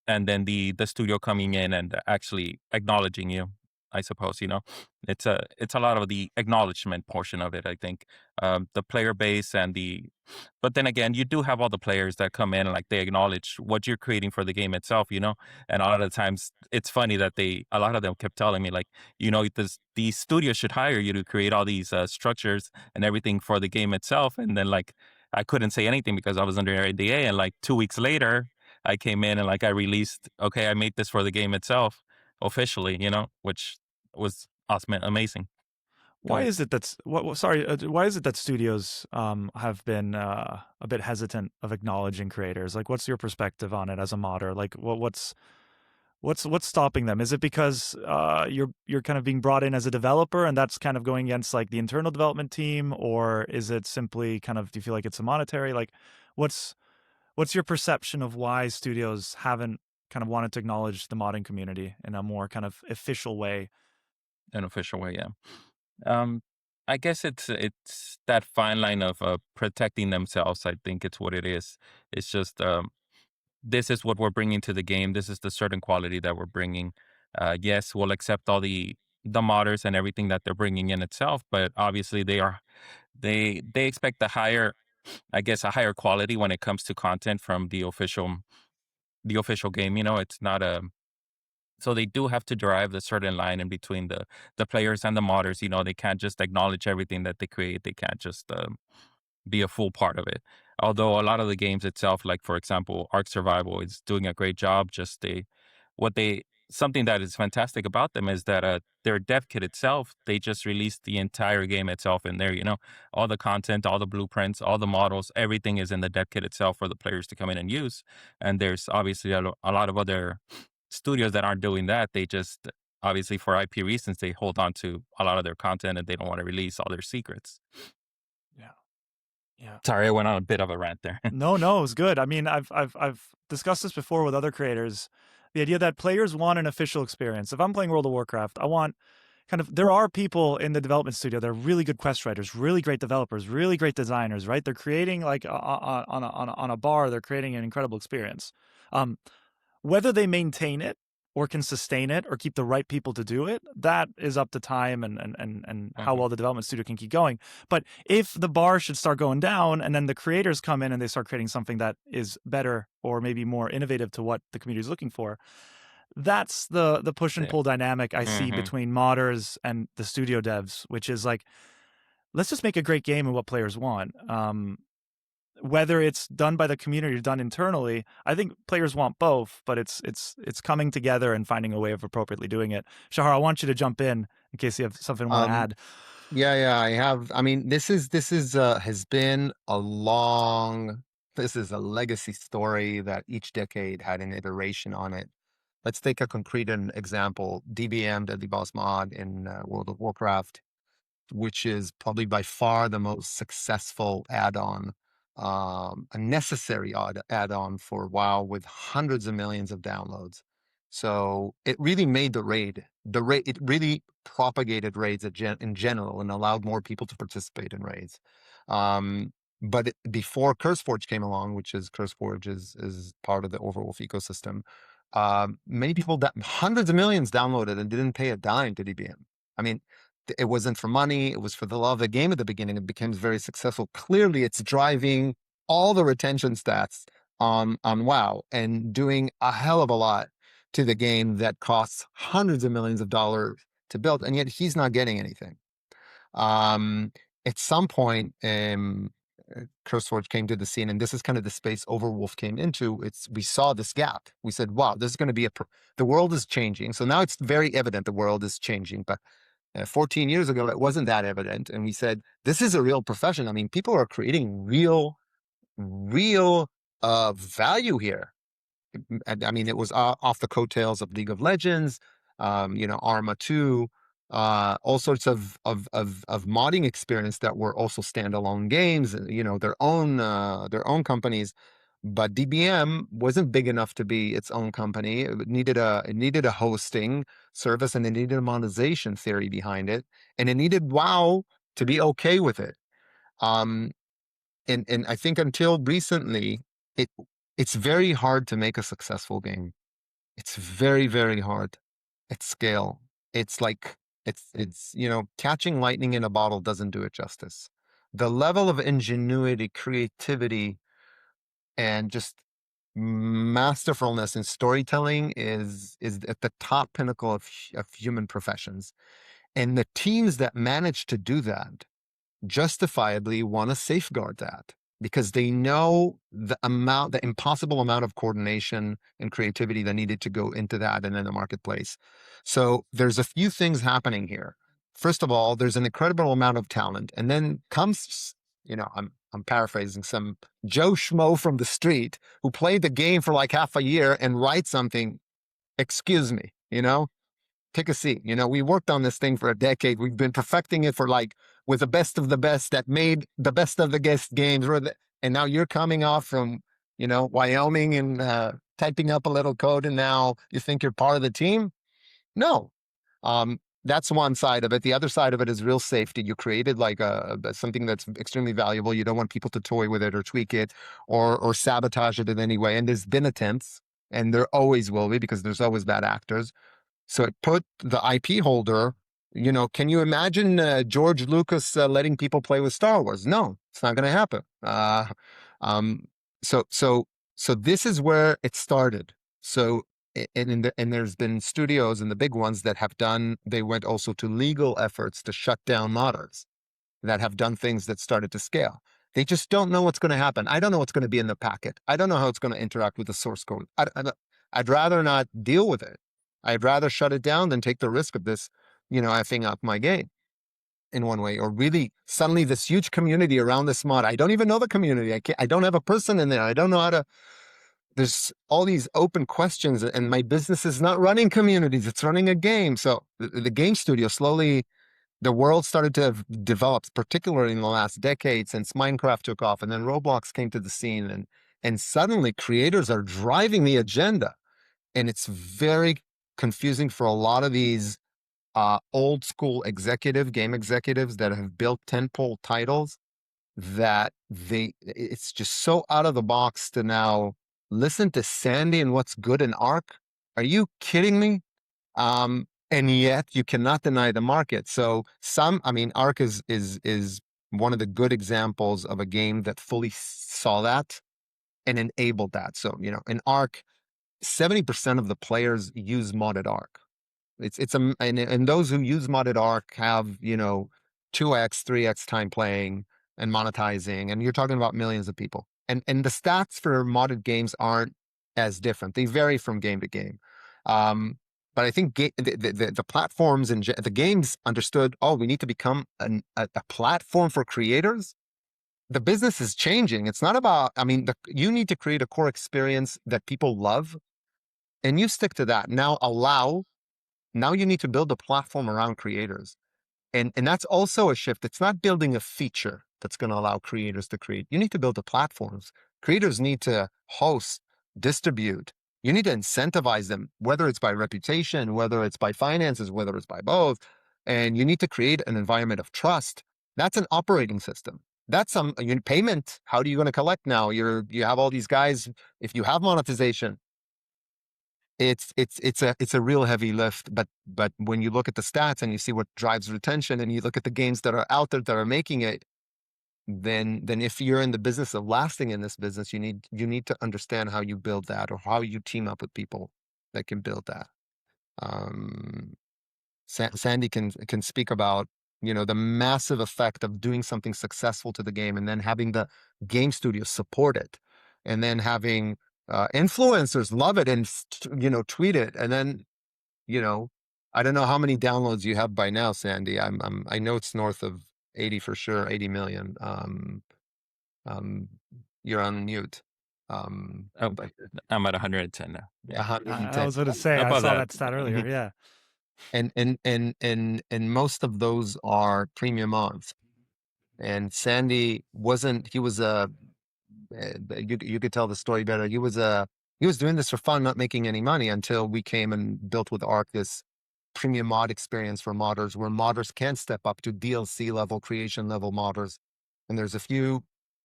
and then the studio coming in and actually acknowledging you, I suppose. It's a lot of the acknowledgement portion of it, I think. The player base and the but then again, you do have all the players that come in and like they acknowledge what you're creating for the game itself, and a lot of the times it's funny that a lot of them kept telling me like, these studios should hire you to create all these structures and everything for the game itself. And then like I couldn't say anything because I was under NDA, and like 2 weeks later I came in and like I released, okay, I made this for the game itself officially, which was awesome, amazing. Go Why ahead. is it that's sorry? Why is it that studios have been a bit hesitant of acknowledging creators? Like, what's your perspective on it as a modder? Like, what's stopping them? Is it because you're kind of being brought in as a developer, and that's kind of going against like the internal development team, or is it simply kind of, do you feel like it's a monetary? Like, what's what's your perception of why studios haven't kind of wanted to acknowledge the modding community in a more kind of official way? An official way, yeah. Um, I guess it's that fine line of protecting themselves. I think it's what it is. It's just this is what we're bringing to the game. This is the certain quality that we're bringing. Yes, we'll accept all the modders and everything that they're bringing in itself, but obviously they expect I guess, a higher quality when it comes to content from the official game. It's not a so they do have to derive the certain line in between the players and the modders. They can't just acknowledge everything that they create. They can't just be a full part of it. Although a lot of the games itself, like for example, Ark Survival is doing a great job. Just what they something that is fantastic about them is that their dev kit itself, they just released the entire game itself in there. All the content, all the blueprints, all the models, everything is in the dev kit itself for the players to come in and use. And there's obviously a lot of other studios that aren't doing that. They just obviously for IP reasons they hold on to a lot of their content and they don't want to release all their secrets. Yeah, yeah. Sorry, I went on a bit of a rant there. No, it was good. I mean, I've discussed this before with other creators. The idea that players want an official experience. If I'm playing World of Warcraft, I want kind of, there are people in the development studio that are really good quest writers, really great developers, really great designers, right? They're creating like on a bar, they're creating an incredible experience. Whether they maintain it or can sustain it or keep the right people to do it, that is up to time and how well the development studio can keep going. But if the bar should start going down and then the creators come in and they start creating something that is better or maybe more innovative to what the community is looking for, that's the push and Yeah. pull dynamic I see between modders and the studio devs, which is like, let's just make a great game and what players want. Whether it's done by the community or done internally, I think players want both, but it's coming together and finding a way of appropriately doing it. Shahar, I want you to jump in case you have something you want to add. Yeah, I have. I mean, this is has been a long. This is a legacy story that each decade had an iteration on it. Let's take a concrete example. DBM, Deadly Boss Mod in World of Warcraft, which is probably by far the most successful add-on, a necessary add-on for WoW with hundreds of millions of downloads. So it really made the raid. It really propagated raids in general and allowed more people to participate in raids. But before CurseForge came along, which is CurseForge is part of the Overwolf ecosystem, many people, that hundreds of millions downloaded and didn't pay a dime to DBM. I mean, it wasn't for money. It was for the love of the game at the beginning. It became very successful. Clearly, it's driving all the retention stats on WoW and doing a hell of a lot to the game that costs hundreds of millions of dollars to build, and yet he's not getting anything. At some point, CurseForge came to the scene, and this is kind of the space Overwolf came into. We saw this gap. We said, "Wow, this is going to be the world is changing." So now it's very evident the world is changing, but 14 years ago, it wasn't that evident. And we said, this is a real profession. I mean, people are creating real value here. I mean, it was off the coattails of League of Legends, Arma 2, all sorts of modding experience that were also standalone games, their own companies. But DBM wasn't big enough to be its own company. It needed a hosting service, and it needed a monetization theory behind it, and it needed WoW to be okay with it. And I think until recently, it's very hard to make a successful game. It's very, very hard at scale. It's like it's catching lightning in a bottle doesn't do it justice. The level of ingenuity, creativity, and just masterfulness in storytelling is at the top pinnacle of human professions. And the teams that manage to do that justifiably want to safeguard that, because they know the impossible amount of coordination and creativity that needed to go into that and in the marketplace. So there's a few things happening here. First of all, there's an incredible amount of talent, and then comes, I'm paraphrasing, some Joe Schmo from the street who played the game for like half a year and writes something. Excuse me, take a seat. We worked on this thing for a decade. We've been perfecting it with the best of the best that made the best of the guest games. And now you're coming off from, Wyoming and typing up a little code, and now you think you're part of the team? No. That's one side of it. The other side of it is real safety. You created like something that's extremely valuable. You don't want people to toy with it or tweak it or sabotage it in any way. And there's been attempts, and there always will be, because there's always bad actors. So it put the IP holder, can you imagine George Lucas letting people play with Star Wars? No, it's not going to happen. So this is where it started. So, and there's been studios and the big ones that they went also to legal efforts to shut down modders that have done things that started to scale. They just don't know what's going to happen. I don't know what's going to be in the packet. I don't know how it's going to interact with the source code. I'd rather not deal with it. I'd rather shut it down than take the risk of this, effing up my game in one way, or really suddenly this huge community around this mod. I don't even know the community. I don't have a person in there. I don't know how to, there's all these open questions, and my business is not running communities. It's running a game. So the game studio slowly, the world started to have developed, particularly in the last decade since Minecraft took off, and then Roblox came to the scene, and suddenly creators are driving the agenda. And it's very confusing for a lot of these old school game executives that have built tentpole titles, that it's just so out of the box to now listen to Sandi and what's good in Arc Are you kidding me? And yet you cannot deny the market. So I mean, Arc is one of the good examples of a game that fully saw that and enabled that. So, in Arc, 70% of the players use modded Arc. And those who use modded Arc have, 2x, 3x time playing and monetizing, and you're talking about millions of people. And the stats for modded games aren't as different. They vary from game to game. But I think the platforms and the games understood, oh, we need to become a platform for creators. The business is changing. It's not about, I mean, you need to create a core experience that people love, and you stick to that. Now you need to build a platform around creators. And that's also a shift. It's not building a feature that's going to allow creators to create. You need to build the platforms. Creators need to host, distribute. You need to incentivize them, whether it's by reputation, whether it's by finances, whether it's by both. And you need to create an environment of trust. That's an operating system. That's some payment. How are you going to collect now? You have all these guys. If you have monetization, it's a real heavy lift, but when you look at the stats and you see what drives retention and you look at the games that are out there that are making it, then if you're in the business of lasting in this business, you need to understand how you build that or how you team up with people that can build that. um Sandy can speak about, the massive effect of doing something successful to the game and then having the game studio support it, and then having influencers love it and tweet it, and then you know I don't know how many downloads you have by now, Sandy. I know it's north of 80 for sure, 80 million. Um, you're on mute. Oh, But I'm at 110 now. Yeah, I 110. was going to say, I about saw that. that stat earlier. Yeah. And most of those are premium mods. And Sandy wasn't. He was you could tell the story better. He was doing this for fun, not making any money, until we came and built with Arc this premium mod experience for modders, where modders can step up to DLC level, creation level modders. And there's a few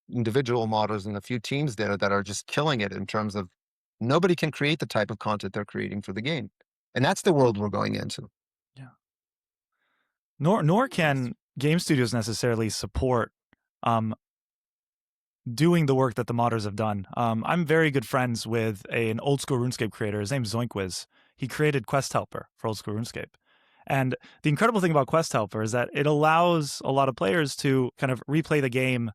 individual modders and a few teams there that are just killing it in terms of nobody can create the type of content they're creating for the game. And that's the world we're going into. Yeah. Nor can game studios necessarily support doing the work that the modders have done. I'm very good friends with an old school RuneScape creator. His name's Zoinkwiz. He created Quest Helper for old school RuneScape. And the incredible thing about Quest Helper is that it allows a lot of players to kind of replay the game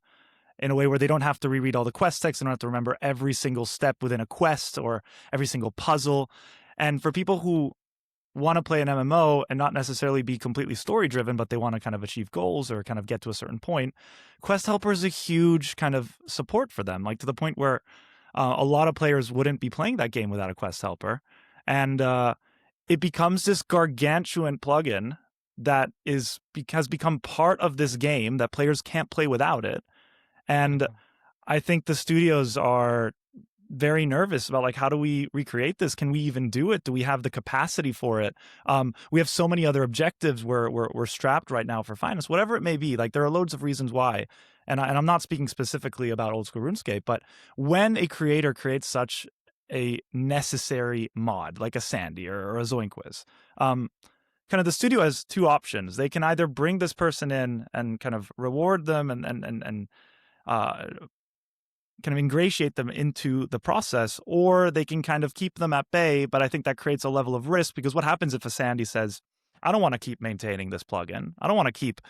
in a way where they don't have to reread all the quest text. They don't have to remember every single step within a quest or every single puzzle. And for people who want to play an MMO and not necessarily be completely story driven, but they want to kind of achieve goals or kind of get to a certain point, Quest Helper is a huge kind of support for them, like to the point where a lot of players wouldn't be playing that game without a Quest Helper. And it becomes this gargantuan plugin that has become part of this game that players can't play without it. And I think the studios are very nervous about, like, how do we recreate this? Can we even do it? Do we have the capacity for it? We have so many other objectives we're strapped right now for finance, whatever it may be. Like, there are loads of reasons why. And I'm not speaking specifically about old school RuneScape, but when a creator creates such a necessary mod, like a Sandi or a Zoinkwiz, kind of the studio has two options. They can either bring this person in and kind of reward them and kind of ingratiate them into the process, or they can kind of keep them at bay. But I think that creates a level of risk, because what happens if a Sandi says, I don't want to keep maintaining this plugin. I don't want to keep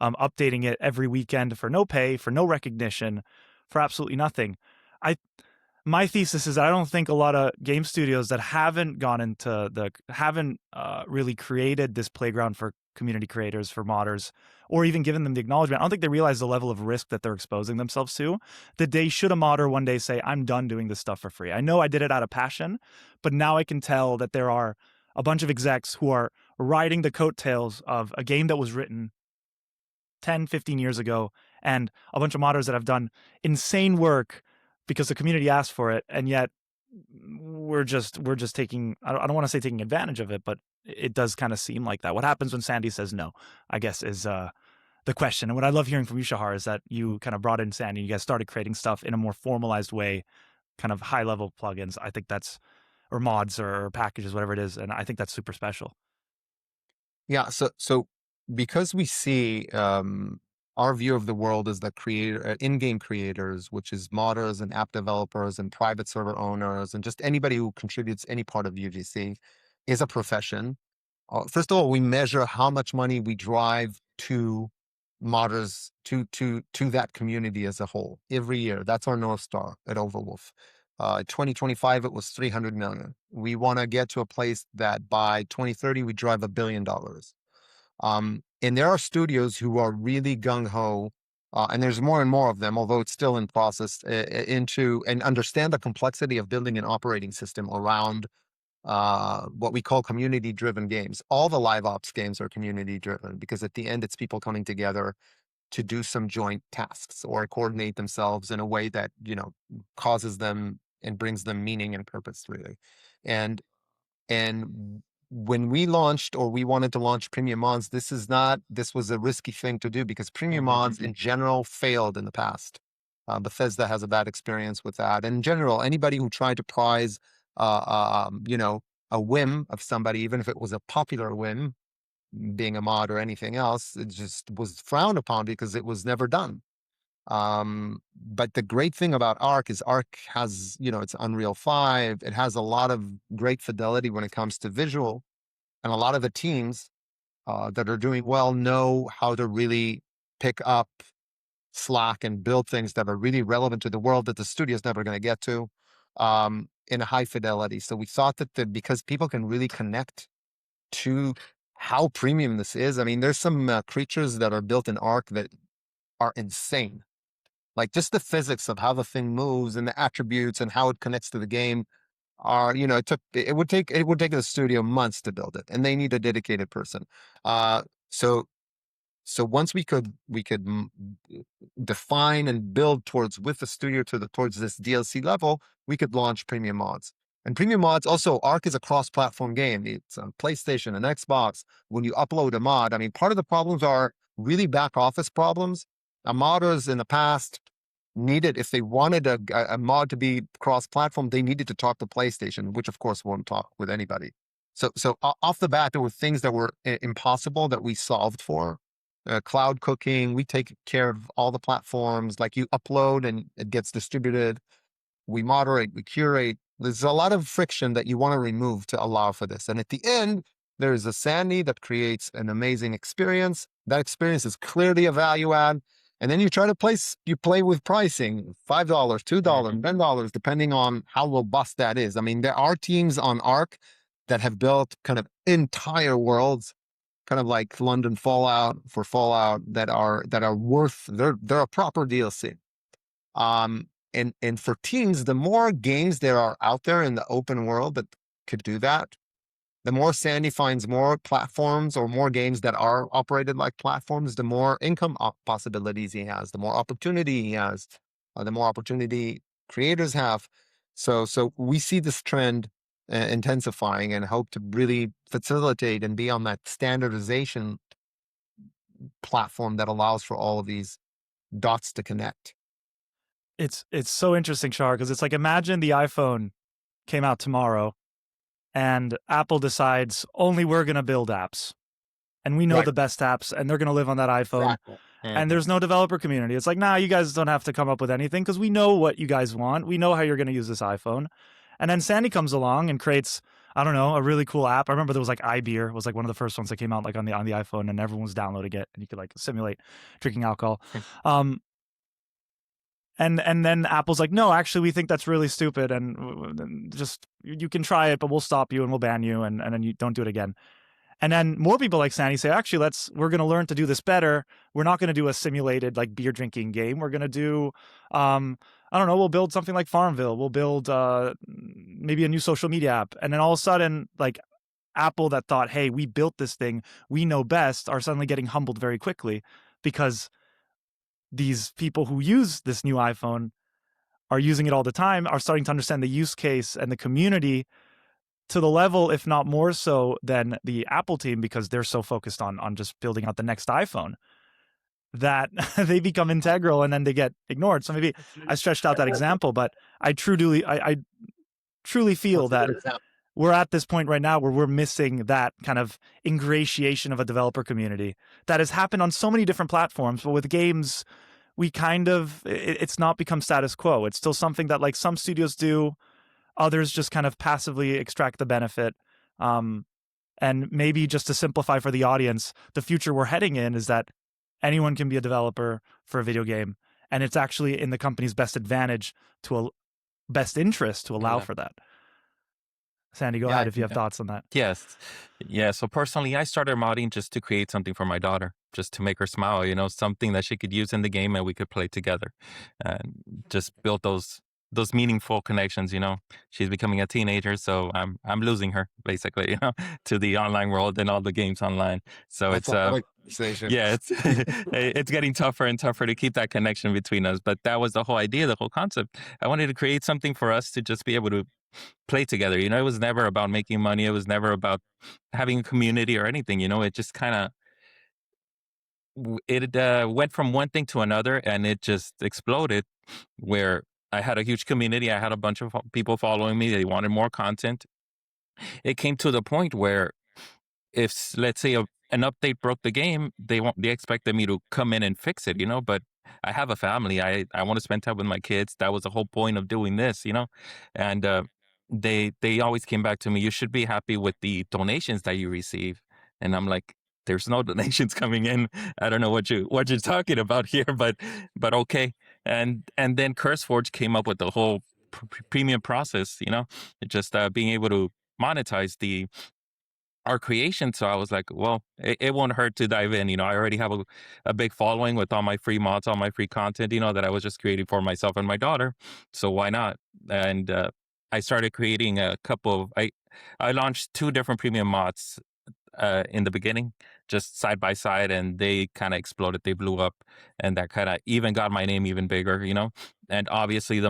updating it every weekend for no pay, for no recognition, for absolutely nothing. My thesis is that I don't think a lot of game studios that haven't really created this playground for community creators, for modders, or even given them the acknowledgement, I don't think they realize the level of risk that they're exposing themselves to, that they should a modder one day say, I'm done doing this stuff for free. I know I did it out of passion, but now I can tell that there are a bunch of execs who are riding the coattails of a game that was written 10, 15 years ago, and a bunch of modders that have done insane work because the community asked for it, and yet we're just taking, I don't want to say taking advantage of it, but it does kind of seem like that. What happens when Sandi says no, I guess, is the question. And what I love hearing from you, Shahar, is that you kind of brought in Sandi, you guys started creating stuff in a more formalized way, kind of high level plugins. I think that's or mods or packages, whatever it is. And I think that's super special. Yeah, so because we see our view of the world is that in-game creators, which is modders and app developers and private server owners and just anybody who contributes any part of UGC is a profession. First of all, we measure how much money we drive to modders to that community as a whole every year. That's our North Star at Overwolf. 2025, it was 300 million. We want to get to a place that by 2030, we drive $1 billion. And there are studios who are really gung ho, and there's more and more of them, although it's still in process, into and understand the complexity of building an operating system around what we call community driven games. All the live ops games are community driven because at the end, it's people coming together to do some joint tasks or coordinate themselves in a way that, causes them and brings them meaning and purpose, really. And and when we launched or we wanted to launch premium mods, this was a risky thing to do because premium mods in general failed in the past. Bethesda has a bad experience with that. And in general, anybody who tried to prize, a whim of somebody, even if it was a popular whim, being a mod or anything else, it just was frowned upon because it was never done. But the great thing about Arc is Arc has, it's Unreal 5. It has a lot of great fidelity when it comes to visual. And a lot of the teams that are doing well know how to really pick up slack and build things that are really relevant to the world that the studio is never going to get to in a high fidelity. So we thought that because people can really connect to how premium this is. I mean, there's some creatures that are built in Arc that are insane. Like just the physics of how the thing moves and the attributes and how it connects to the game are, it would take the studio months to build it, and they need a dedicated person. Uh, so so once we could define and build towards with the studio towards this DLC level, we could launch premium mods. And premium mods also, Arc is a cross-platform game. It's on PlayStation and Xbox. When you upload a mod, I mean, part of the problems are really back office problems. Modders in the past needed, if they wanted a mod to be cross-platform, they needed to talk to PlayStation, which of course won't talk with anybody. So off the bat, there were things that were impossible that we solved for. Cloud cooking, we take care of all the platforms. Like you upload and it gets distributed. We moderate, we curate. There's a lot of friction that you want to remove to allow for this. And at the end, there's a Sandi that creates an amazing experience. That experience is clearly a value add. And then you play with pricing, $5, $2, $10, depending on how robust that is. I mean, there are teams on Arc that have built kind of entire worlds, kind of like London Fallout for Fallout, that are worth, they're a proper DLC. And for teams, the more games there are out there in the open world that could do that, the more Sandi finds more platforms or more games that are operated like platforms, the more income possibilities he has, the more opportunity he has, the more opportunity creators have. So we see this trend intensifying and hope to really facilitate and be on that standardization platform that allows for all of these dots to connect. It's so interesting, Shahar, because it's like, imagine the iPhone came out tomorrow and Apple decides only we're going to build apps and we know Right. the best apps and they're going to live on that iPhone. Exactly. And there's no developer community. It's like, nah, you guys don't have to come up with anything because we know what you guys want. We know how you're going to use this iPhone. And then Sandi comes along and creates, I don't know, a really cool app. I remember there was like iBeer was like one of the first ones that came out like on the iPhone, and everyone was downloading it and you could like simulate drinking alcohol. And then Apple's like, no, actually, we think that's really stupid, and just you can try it, but we'll stop you and we'll ban you, and then you don't do it again. And then more people like Sandi say, actually, we're going to learn to do this better. We're not going to do a simulated like beer drinking game. We're going to do, I don't know, we'll build something like Farmville. We'll build maybe a new social media app. And then all of a sudden, like Apple that thought, hey, we built this thing, we know best, are suddenly getting humbled very quickly because these people who use this new iPhone are using it all the time, are starting to understand the use case and the community to the level, if not more so, than the Apple team, because they're so focused on just building out the next iPhone that they become integral and then they get ignored. So maybe I stretched out that example, but I truly feel That's a that good example. we're at this point right now where we're missing that kind of ingratiation of a developer community that has happened on so many different platforms. But with games, we kind of, it's not become status quo. It's still something that like some studios do, others just kind of passively extract the benefit. And maybe just to simplify for the audience, the future we're heading in is that anyone can be a developer for a video game. And it's actually in the company's best advantage best interest to allow Yeah. for that. Sandy, go Yeah, ahead if you have thoughts on that. Yes. Yeah. So personally, I started modding just to create something for my daughter, just to make her smile, something that she could use in the game and we could play together and just build those meaningful connections. She's becoming a teenager, so I'm losing her basically, to the online world and all the games online. So that's it's a good conversation. yeah, it's it's getting tougher and tougher to keep that connection between us. But that was the whole idea, the whole concept. I wanted to create something for us to just be able to play together. It was never about making money. It was never about having a community or anything. It just kind of it went from one thing to another, and it just exploded. Where I had a huge community, I had a bunch of people following me. They wanted more content. It came to the point where if let's say an update broke the game, they expected me to come in and fix it, but I have a family. I want to spend time with my kids. That was the whole point of doing this, and they always came back to me, you should be happy with the donations that you receive. And I'm like, there's no donations coming in. I don't know what you're talking about here, but okay. And then CurseForge came up with the whole premium process, just being able to monetize our creation. So I was like, well, it won't hurt to dive in. I already have a big following with all my free mods, all my free content, that I was just creating for myself and my daughter. So why not? And I started creating I launched 2 different premium mods in the beginning, just side by side, and they kind of exploded. They blew up, and that kind of even got my name even bigger, And obviously, the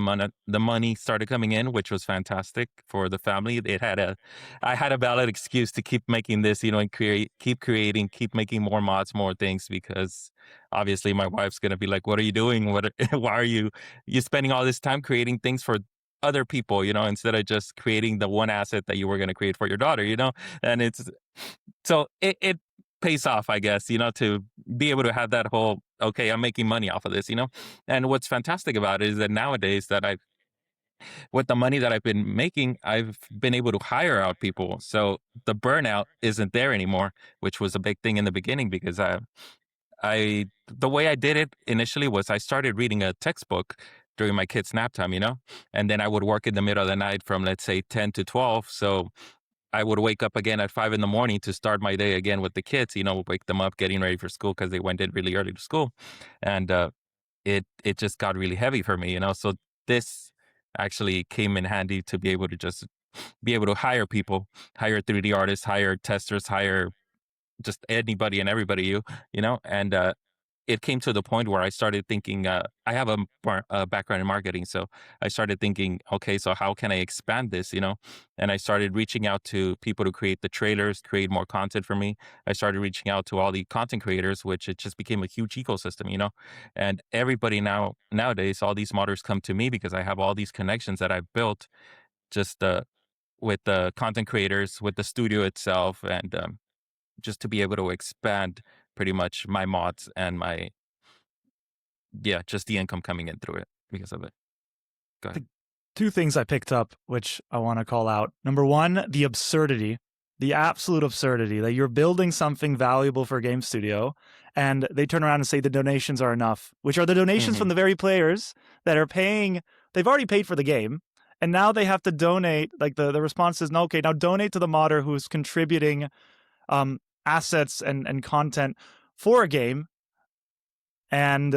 money started coming in, which was fantastic for the family. I had a valid excuse to keep making this, and keep creating, keep making more mods, more things, because obviously my wife's gonna be like, "What are you doing? Why are you spending all this time creating things for?" Other people, instead of just creating the one asset that you were going to create for your daughter, and it pays off, I guess, to be able to have that whole, okay, I'm making money off of this, And what's fantastic about it is that nowadays with the money that I've been making, I've been able to hire out people. So the burnout isn't there anymore, which was a big thing in the beginning because the way I did it initially was I started reading a textbook during my kids' nap time, and then I would work in the middle of the night from, let's say, 10 to 12. So I would wake up again at 5 in the morning to start my day again with the kids, wake them up, getting ready for school because they went in really early to school. And it just got really heavy for me, So this actually came in handy to be able to just be able to hire people, hire 3D artists, hire testers, hire just anybody and everybody, and it came to the point where I started thinking, I have a background in marketing. So I started thinking, okay, so how can I expand this, And I started reaching out to people to create the trailers, create more content for me. I started reaching out to all the content creators, which it just became a huge ecosystem, And everybody nowadays, all these modders come to me because I have all these connections that I've built just with the content creators, with the studio itself, and just to be able to expand pretty much my mods and just the income coming in through it because of it. Go ahead. 2 things I picked up, which I want to call out. Number 1, the absurdity, the absolute absurdity that you're building something valuable for a game studio and they turn around and say the donations are enough, which are the donations from the very players that are paying. They've already paid for the game. And now they have to donate. Like the response is, no, okay, now donate to the modder who's contributing assets and content for a game. And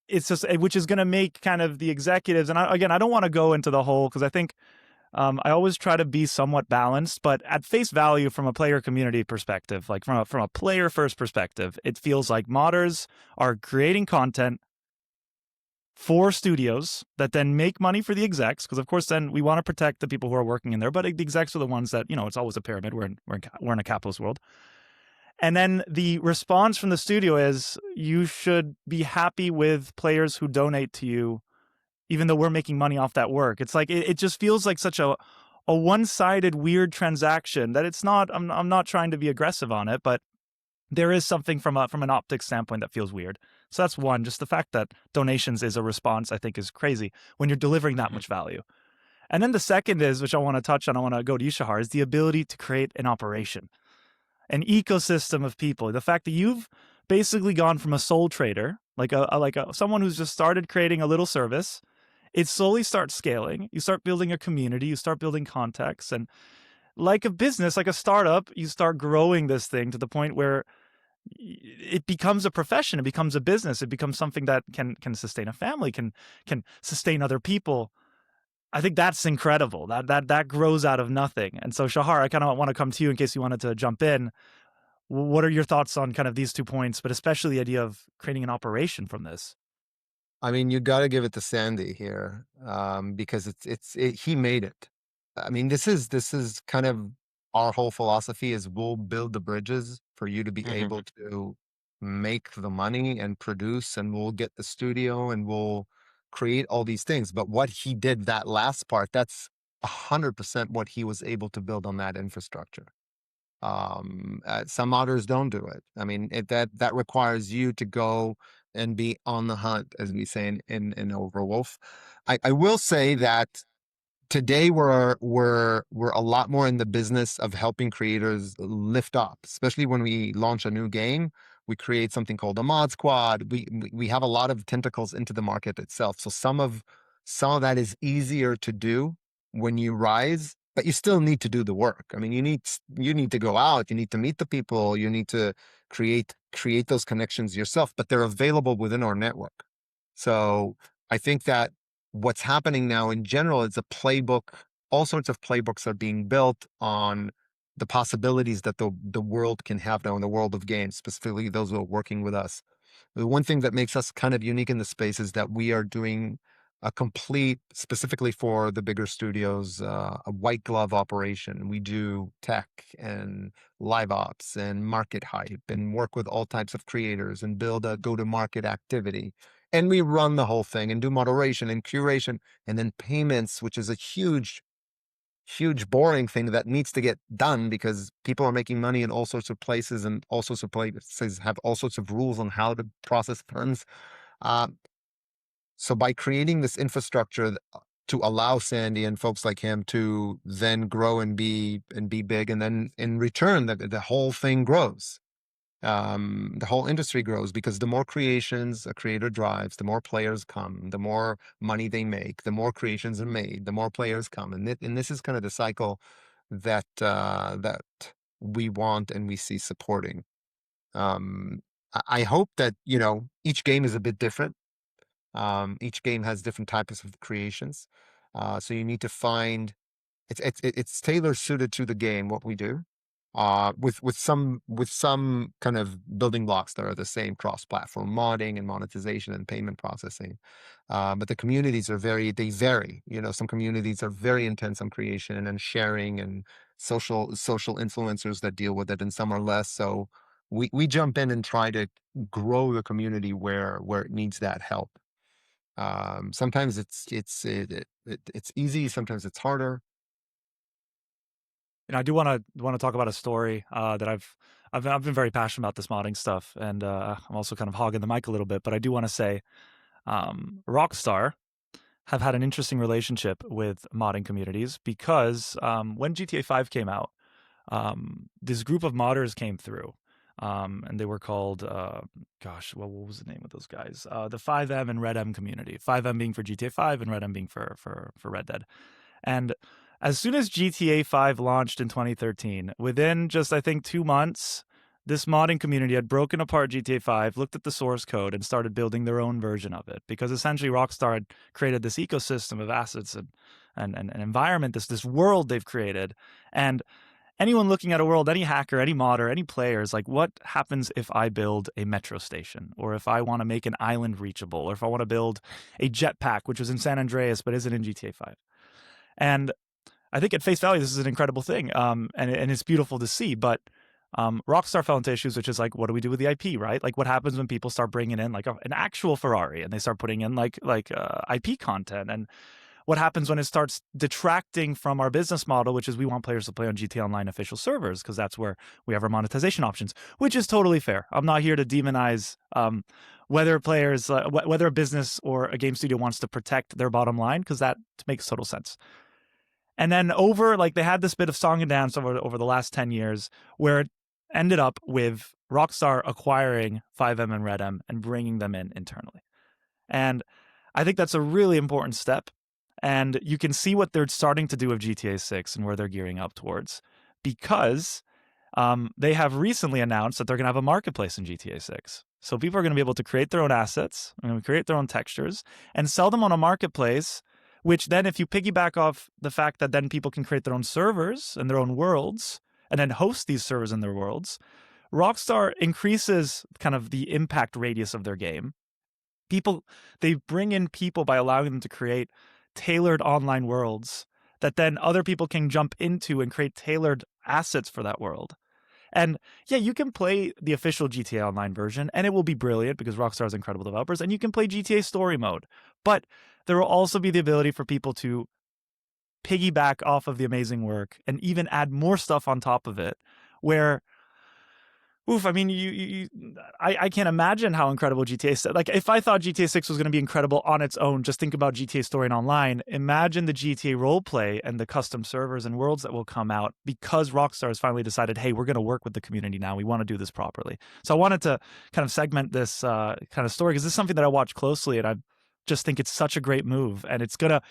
it's just, which is going to make kind of the executives, and I don't want to go into the whole, because I think I always try to be somewhat balanced, but at face value, from a player community perspective, like from a player first perspective, it feels like modders are creating content for studios that then make money for the execs, because of course then we want to protect the people who are working in there, but the execs are the ones that, it's always a pyramid. We're in a capitalist world. And then the response from the studio is, you should be happy with players who donate to you, even though we're making money off that work. It's like it just feels like such a one-sided weird transaction that it's not. I'm not trying to be aggressive on it, but there is something from an optics standpoint that feels weird. So that's one. Just the fact that donations is a response, I think, is crazy when you're delivering that Mhm. much value. And then the second is, which I want to touch on, I want to go to you, Shahar, is the ability to create an operation, an ecosystem of people. The fact that you've basically gone from a sole trader, someone who's just started creating a little service, it slowly starts scaling. You start building a community, you start building context, and like a business, like a startup, you start growing this thing to the point where it becomes a profession, it becomes a business, it becomes something that can sustain a family, can sustain other people. I think that's incredible. That grows out of nothing. And so, Shahar, I kind of want to come to you in case you wanted to jump in. What are your thoughts on kind of these 2 points, but especially the idea of creating an operation from this? I mean, you got to give it to Sandy here, because he made it. I mean, this is kind of our whole philosophy is we'll build the bridges for you to be Mhm. able to make the money and produce, and we'll get the studio and we'll create all these things. But what he did, that last part, that's 100% what he was able to build on that infrastructure. Some others don't do it. I mean, that requires you to go and be on the hunt, as we say in Overwolf. I will say that today we're a lot more in the business of helping creators lift up, especially when we launch a new game. We create something called a mod squad. We have a lot of tentacles into the market itself. So some of that is easier to do when you rise, but you still need to do the work. I mean, you need to go out, you need to meet the people, you need to create those connections yourself, but they're available within our network. So I think that what's happening now in general is a playbook. All sorts of playbooks are being built on the possibilities that the world can have now in the world of games, specifically those who are working with us. The one thing that makes us kind of unique in the space is that we are doing a complete, specifically for the bigger studios, a white glove operation. We do tech and live ops and market hype and work with all types of creators and build a go to market activity. And we run the whole thing and do moderation and curation and then payments, which is a huge boring thing that needs to get done because people are making money in all sorts of places, and all sorts of places have all sorts of rules on how to process funds. Uh, so by creating this infrastructure to allow Sandy and folks like him to then grow and be big, and then in return the whole thing grows. The whole industry grows because the more creations a creator drives, the more players come, the more money they make, the more creations are made, the more players come, and this is kind of the cycle that we want and we see supporting. I hope that each game is a bit different. Each game has different types of creations, so you need to find it's tailor suited to the game what we do, with some kind of building blocks that are the same cross platform modding and monetization and payment processing. But the communities they vary. Some communities are very intense on creation and sharing and social influencers that deal with it, and some are less. So we jump in and try to grow the community where it needs that help. Sometimes it's easy, sometimes it's harder. And I do want to talk about a story that I've been very passionate about this modding stuff, and I'm also kind of hogging the mic a little bit. But I do want to say, Rockstar have had an interesting relationship with modding communities because when GTA 5 came out, this group of modders came through, and they were called, what was the name of those guys? The 5M and Red M community. 5M being for GTA 5 and Red M being for Red Dead. And as soon as GTA 5 launched in 2013, within just, I think, 2 months, this modding community had broken apart GTA 5, looked at the source code, and started building their own version of it. Because essentially Rockstar had created this ecosystem of assets and an environment, this world they've created. And anyone looking at a world, any hacker, any modder, any player is like, what happens if I build a metro station? Or if I want to make an island reachable? Or if I want to build a jetpack, which was in San Andreas but isn't in GTA 5? And I think at face value, this is an incredible thing, and it's beautiful to see. But Rockstar fell into issues, which is like, what do we do with the IP, right? Like, what happens when people start bringing in like an actual Ferrari and they start putting in like IP content, and what happens when it starts detracting from our business model, which is we want players to play on GTA Online official servers because that's where we have our monetization options, which is totally fair. I'm not here to demonize whether players, whether a business or a game studio wants to protect their bottom line, because that makes total sense. And then they had this bit of song and dance over the last 10 years where it ended up with Rockstar acquiring FiveM and RedM and bringing them in internally. And I think that's a really important step. And you can see what they're starting to do with GTA 6 and where they're gearing up towards, because they have recently announced that they're going to have a marketplace in GTA 6. So people are going to be able to create their own assets, create their own textures, and sell them on a marketplace, which then, if you piggyback off the fact that then people can create their own servers and their own worlds and then host these servers in their worlds, Rockstar increases kind of the impact radius of their game. They bring in people by allowing them to create tailored online worlds that then other people can jump into and create tailored assets for that world. And yeah, you can play the official GTA Online version and it will be brilliant because Rockstar has incredible developers, and you can play GTA Story Mode. But there will also be the ability for people to piggyback off of the amazing work and even add more stuff on top of it, where I mean, I can't imagine how incredible GTA. Like, if I thought GTA 6 was going to be incredible on its own, just think about GTA Story and Online. Imagine the GTA roleplay and the custom servers and worlds that will come out because Rockstar has finally decided, hey, we're going to work with the community now. We want to do this properly. So I wanted to kind of segment this kind of story because this is something that I watch closely, and I just think it's such a great move, and it's gonna.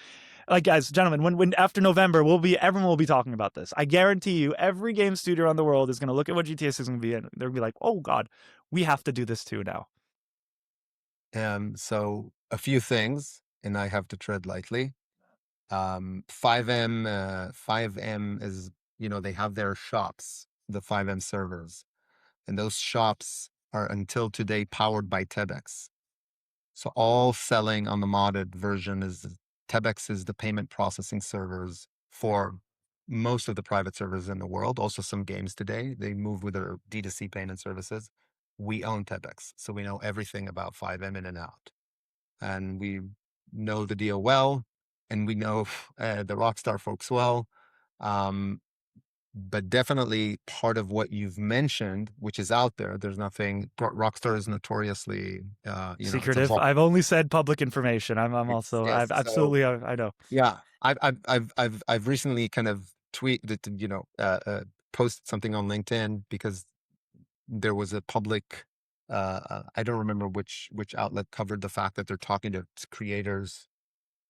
Like, guys, gentlemen, when after November, everyone will be talking about this. I guarantee you, every game studio around the world is going to look at what GTA 6 is going to be, and they're going to be like, "Oh God, we have to do this too now." So a few things, and I have to tread lightly. 5M is, they have their shops, the 5M servers, and those shops are until today powered by Tebex. So all selling on the modded version is Tebex is the payment processing servers for most of the private servers in the world. Also some games today, they move with their D2C payment services. We own Tebex, so we know everything about 5M in and out. And we know the deal well, and we know the Rockstar folks well. But definitely part of what you've mentioned, which is out there, there's nothing. Rockstar is notoriously, it's a secretive. I've only said public information. I'm also. yes, I've absolutely. I know. Yeah, I've recently kind of tweeted, posted something on LinkedIn because there was a public. I don't remember which outlet covered the fact that they're talking to creators,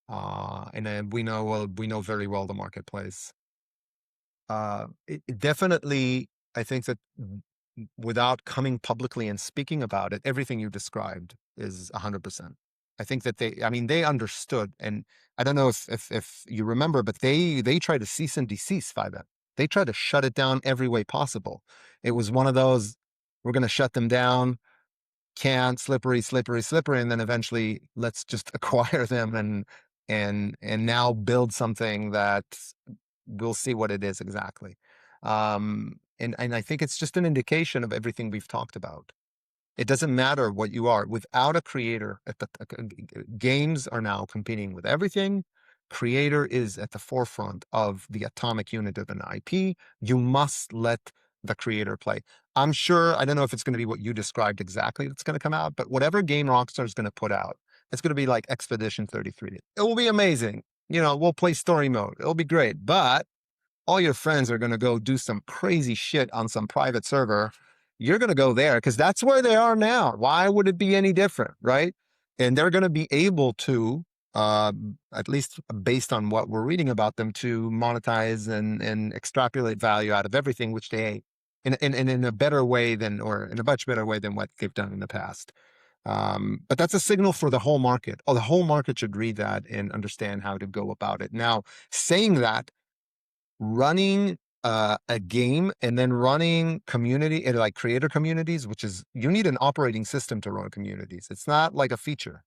and then we know very well the marketplace. It definitely, I think that without coming publicly and speaking about it, everything you described is 100%. I think that they understood, and I don't know if you remember, but they tried to cease and desist 5M. They tried to shut it down every way possible. It was one of those, we're going to shut them down, can't, slippery, and then eventually let's just acquire them and now build something that we'll see what it is exactly. And I think it's just an indication of everything we've talked about. It doesn't matter what you are. Without a creator, games are now competing with everything. Creator is at the forefront of the atomic unit of an IP. You must let the creator play. I'm sure, I don't know if it's going to be what you described exactly that's going to come out, but whatever game Rockstar is going to put out, it's going to be like Expedition 33. It will be amazing. We'll play story mode. It'll be great. But all your friends are going to go do some crazy shit on some private server. You're going to go there because that's where they are now. Why would it be any different, right? And they're going to be able to, at least based on what we're reading about them, to monetize and extrapolate value out of everything, which they in a better way than, or in a much better way than what they've done in the past. But that's a signal for the whole market. The whole market should read that and understand how to go about it. Now, saying that, running a game and then running community and like creator communities, which is, you need an operating system to run communities. It's not like a feature.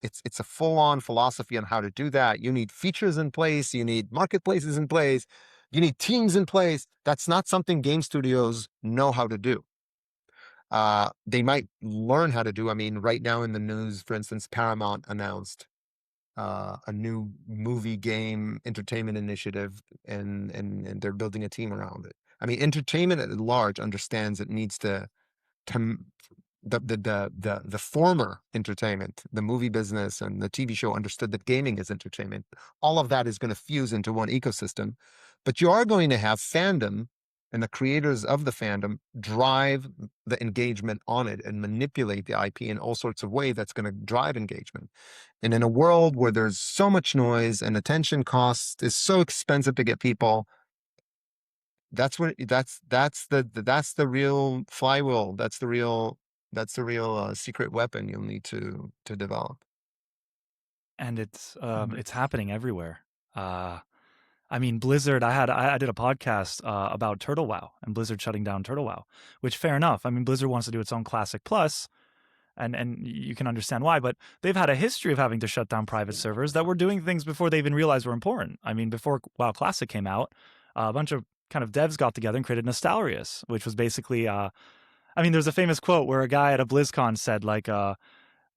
It's a full-on philosophy on how to do that. You need features in place. You need marketplaces in place. You need teams in place. That's not something game studios know how to do. They might learn how to do. I mean, right now in the news, for instance, Paramount announced a new movie game entertainment initiative, and they're building a team around it. I mean, entertainment at large understands it needs to the former entertainment, the movie business and the TV show understood that gaming is entertainment. All of that is going to fuse into one ecosystem, but you are going to have fandom and the creators of the fandom drive the engagement on it and manipulate the IP in all sorts of ways that's going to drive engagement. And in a world where there's so much noise and attention cost is so expensive to get people, that's the real flywheel. That's the real secret weapon you'll need to develop. And it's happening everywhere. I mean, Blizzard. I did a podcast about Turtle WoW and Blizzard shutting down Turtle WoW, which fair enough. I mean, Blizzard wants to do its own Classic Plus, and you can understand why. But they've had a history of having to shut down private servers that were doing things before they even realized were important. I mean, before WoW Classic came out, a bunch of kind of devs got together and created Nostalrius, which was basically. I mean, there's a famous quote where a guy at a BlizzCon said, like,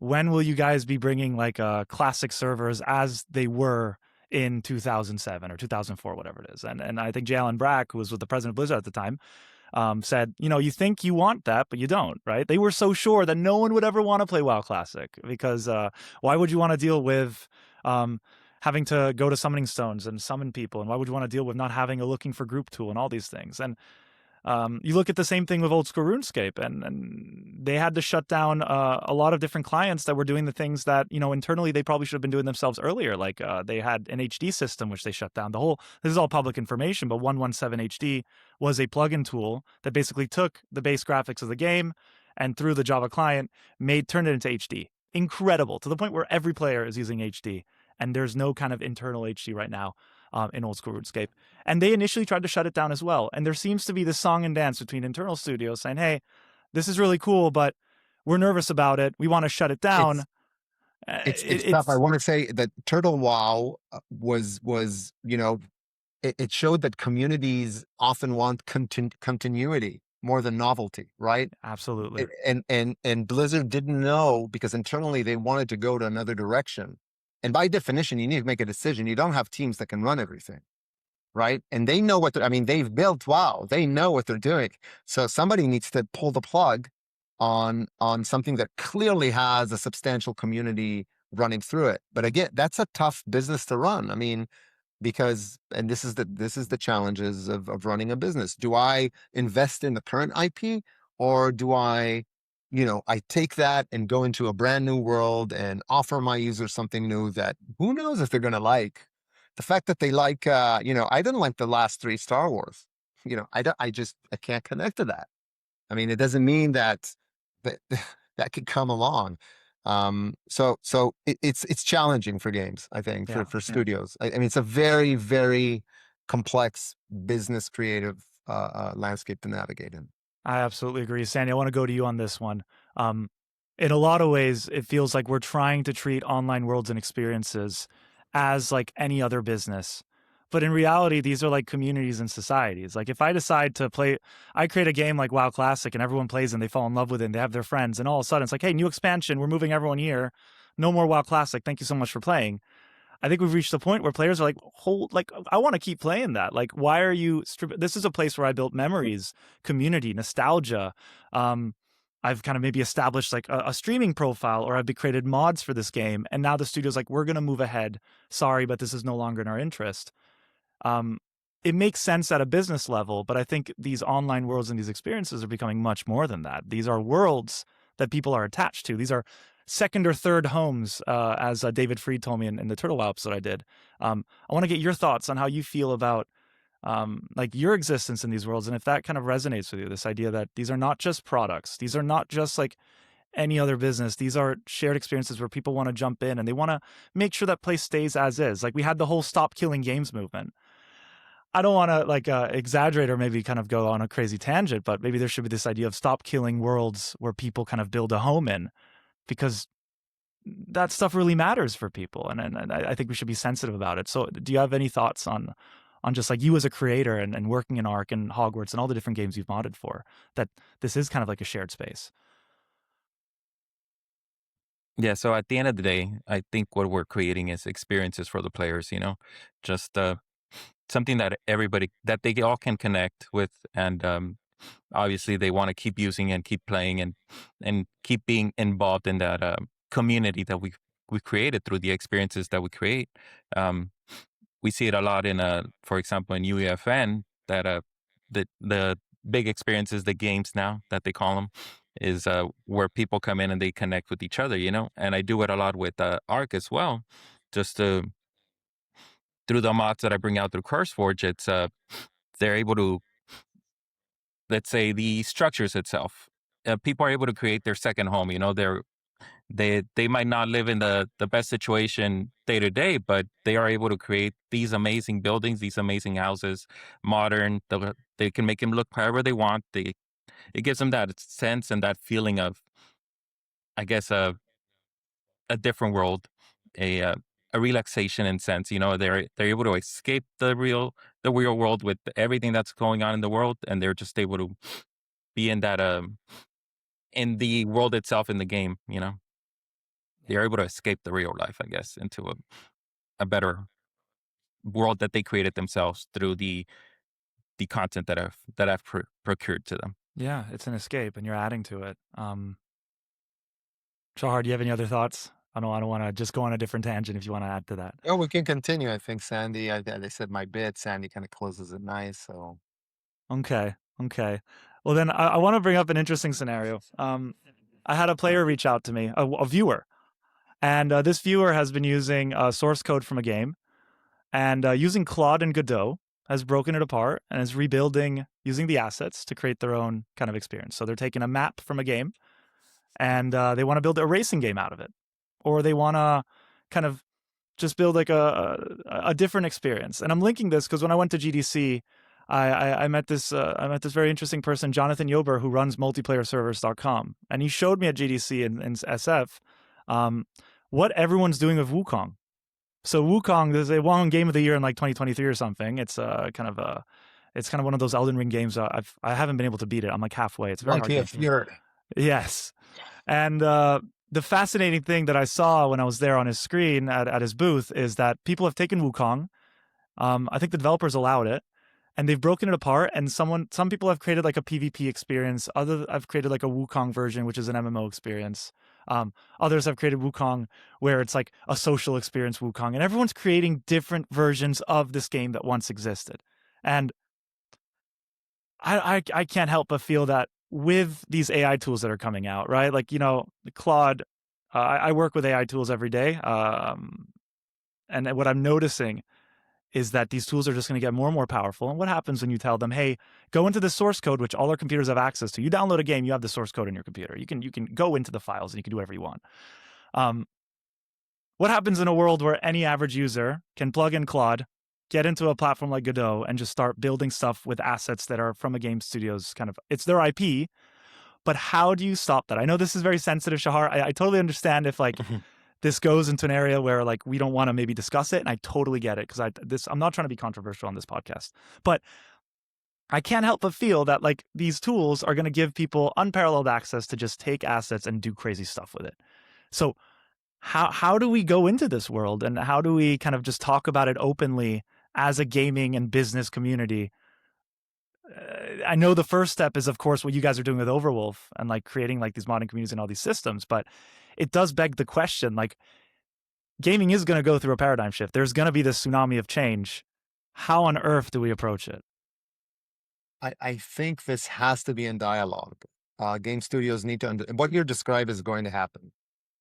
when will you guys be bringing like classic servers as they were in 2007 or 2004, whatever it is? And I think Jalen Brack, who was with the president of Blizzard at the time, said, you think you want that, but you don't, right? They were so sure that no one would ever want to play WoW Classic because why would you want to deal with having to go to summoning stones and summon people? And why would you want to deal with not having a looking for group tool and all these things? And you look at the same thing with old school RuneScape, and they had to shut down a lot of different clients that were doing the things that internally they probably should have been doing themselves earlier. Like they had an HD system which they shut down. This is all public information, but 117 HD was a plugin tool that basically took the base graphics of the game and through the Java client turned it into HD. Incredible, to the point where every player is using HD, and there's no kind of internal HD right now in old school RuneScape. And they initially tried to shut it down as well. And there seems to be this song and dance between internal studios saying, hey, this is really cool, but we're nervous about it. We want to shut it down. It's tough. I want to say that Turtle WoW was it showed that communities often want continuity more than novelty, right? Absolutely. And Blizzard didn't know because internally they wanted to go to another direction. And by definition, you need to make a decision. You don't have teams that can run everything, right? And they know they've built WoW. They know what they're doing. So somebody needs to pull the plug on something that clearly has a substantial community running through it. But again, that's a tough business to run. I mean, because this is the challenges of running a business. Do I invest in the current IP, or do I take that and go into a brand new world and offer my users something new that who knows if they're going to like. The fact that they like, I didn't like the last 3 Star Wars. I can't connect to that. I mean, it doesn't mean that that could come along. So it's challenging for games, I think, for studios. I mean, it's a very, very complex business creative landscape to navigate in. I absolutely agree. Sandi, I want to go to you on this one. In a lot of ways, it feels like we're trying to treat online worlds and experiences as like any other business. But in reality, these are like communities and societies. Like if I decide to I create a game like WoW Classic and everyone plays and they fall in love with it and they have their friends and all of a sudden it's like, hey, new expansion, we're moving everyone here. No more WoW Classic. Thank you so much for playing. I think we've reached the point where players are like, I want to keep playing that. Like, why are you this is a place where I built memories, community, nostalgia. I've kind of maybe established like a streaming profile, or I've created mods for this game. And now the studio's like, we're going to move ahead. Sorry, but this is no longer in our interest. It makes sense at a business level, but I think these online worlds and these experiences are becoming much more than that. These are worlds that people are attached to. These are second or third homes, as David Freed told me in the Turtle WoW episode I did. I want to get your thoughts on how you feel about like your existence in these worlds, and if that kind of resonates with you, this idea that these are not just products. These are not just like any other business. These are shared experiences where people want to jump in and they want to make sure that place stays as is. Like we had the whole stop killing games movement. I don't want to like exaggerate or maybe kind of go on a crazy tangent, but maybe there should be this idea of stop killing worlds where people kind of build a home in, because that stuff really matters for people. And I think we should be sensitive about it. So do you have any thoughts on on just like you as a creator and working in Ark and Hogwarts and all the different games you've modded for, that this is kind of like a shared space. Yeah, so at the end of the day, I think what we're creating is experiences for the players, just something that everybody that they all can connect with, and obviously they want to keep using and keep playing and keep being involved in that community that we created through the experiences that we create. Um, we see it a lot in for example, in UEFN, that the big experiences, the games now that they call them, is where people come in and they connect with each other, and I do it a lot with Arc as well, just through the mods that I bring out through CurseForge. It's they're able to, let's say, the structures itself, people are able to create their second home. They might not live in the best situation day to day, but they are able to create these amazing buildings, these amazing houses, modern. They can make them look however they want. It gives them that sense and that feeling of, I guess, a different world, a relaxation in sense. They're able to escape the real world with everything that's going on in the world, and they're just able to be in that in the world itself, in the game. They're able to escape the real life, I guess, into a better world that they created themselves through the content that I've procured to them. Yeah, it's an escape, and you're adding to it. Shahar, do you have any other thoughts? I don't want to just go on a different tangent if you want to add to that. Oh, we can continue. I think Sandy, they said my bit. Sandy kind of closes it nice. So Okay. Well, then I want to bring up an interesting scenario. I had a player reach out to me, a viewer, and this viewer has been using source code from a game, and using Claude and Godot has broken it apart and is rebuilding using the assets to create their own kind of experience. So they're taking a map from a game, and they want to build a racing game out of it, or they want to kind of just build like a different experience. And I'm linking this because when I went to GDC, I met this very interesting person, Jonathan Yober, who runs multiplayerservers.com, and he showed me at GDC in SF what everyone's doing with Wukong. So Wukong, there's a Wukong Game of the Year in like 2023 or something. It's kind of one of those Elden Ring games. I haven't been able to beat it. I'm like halfway. It's a very hard monkey game of for me. fury. Yes. And the fascinating thing that I saw when I was there on his screen at his booth is that people have taken Wukong. I think the developers allowed it, and they've broken it apart. And some people have created like a PvP experience. Others have created like a Wukong version, which is an MMO experience. Others have created Wukong where it's like a social experience Wukong, and everyone's creating different versions of this game that once existed. And I can't help but feel that with these AI tools that are coming out, right? Like, Claude, I work with AI tools every day. And what I'm noticing is that these tools are just going to get more and more powerful. And what happens when you tell them, hey, go into the source code, which all our computers have access to. You download a game, you have the source code in your computer. You can go into the files and you can do whatever you want. What happens in a world where any average user can plug in Claude, get into a platform like Godot, and just start building stuff with assets that are from a game studio's it's their IP, but how do you stop that? I know this is very sensitive, Shahar. I totally understand if like this goes into an area where like we don't want to maybe discuss it, and I totally get it because I'm not trying to be controversial on this podcast, but I can't help but feel that like these tools are going to give people unparalleled access to just take assets and do crazy stuff with it. So how do we go into this world, and how do we kind of just talk about it openly as a gaming and business community? I know the first step is, of course, what you guys are doing with Overwolf and like creating like these modding communities and all these systems, but it does beg the question, like, gaming is going to go through a paradigm shift. There's going to be this tsunami of change. How on earth do we approach it? I think this has to be in dialogue. Game studios need to what you describe is going to happen.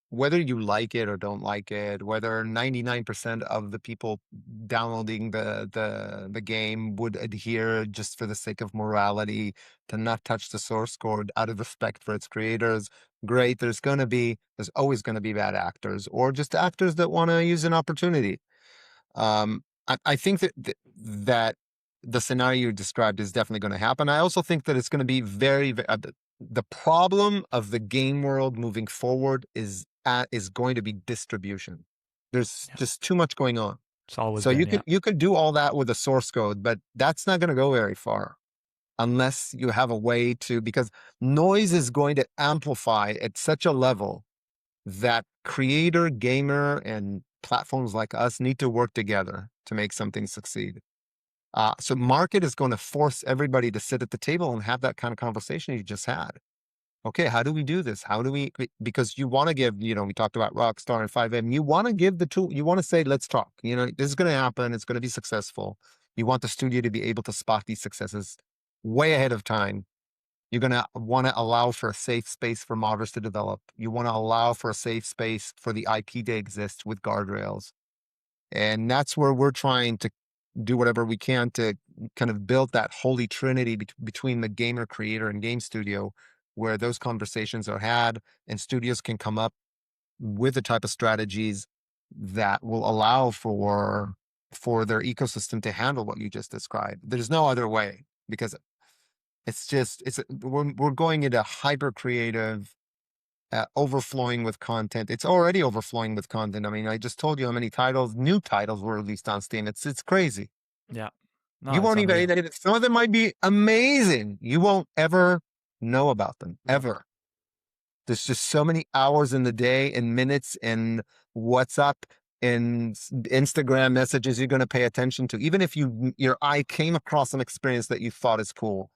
Whether you like it or don't like it, whether 99% of the people downloading the game would adhere just for the sake of morality to not touch the source code out of respect for its creators, great. There's always going to be bad actors or just actors that want to use an opportunity. I think that the scenario you described is definitely going to happen. I also think that it's going to be the problem of the game world moving forward is going to be distribution. There's just too much going on. It's always So been, you could do all that with a source code, but that's not going to go very far unless you have a way to, because noise is going to amplify at such a level that creator, gamer, and platforms like us need to work together to make something succeed. So market is going to force everybody to sit at the table and have that kind of conversation you just had. Okay, how do we do this? How do we, because you want to give, we talked about Rockstar and 5M, you want to give the tool, you want to say, let's talk, this is going to happen. It's going to be successful. You want the studio to be able to spot these successes way ahead of time. You're going to want to allow for a safe space for modders to develop. You want to allow for a safe space for the IP to exist with guardrails. And that's where we're trying to do whatever we can to kind of build that holy trinity between the gamer, creator, and game studio, where those conversations are had and studios can come up with the type of strategies that will allow for their ecosystem to handle what you just described. There's no other way, because we're going into hyper creative, overflowing with content. It's already overflowing with content. I mean, I just told you how many new titles were released on Steam. It's crazy. Yeah. No, You it's won't unreal. even, some of them might be amazing. You won't ever know about them, ever. There's just so many hours in the day and minutes and WhatsApp and Instagram messages you're going to pay attention to. Even if your eye came across an experience that you thought is cool,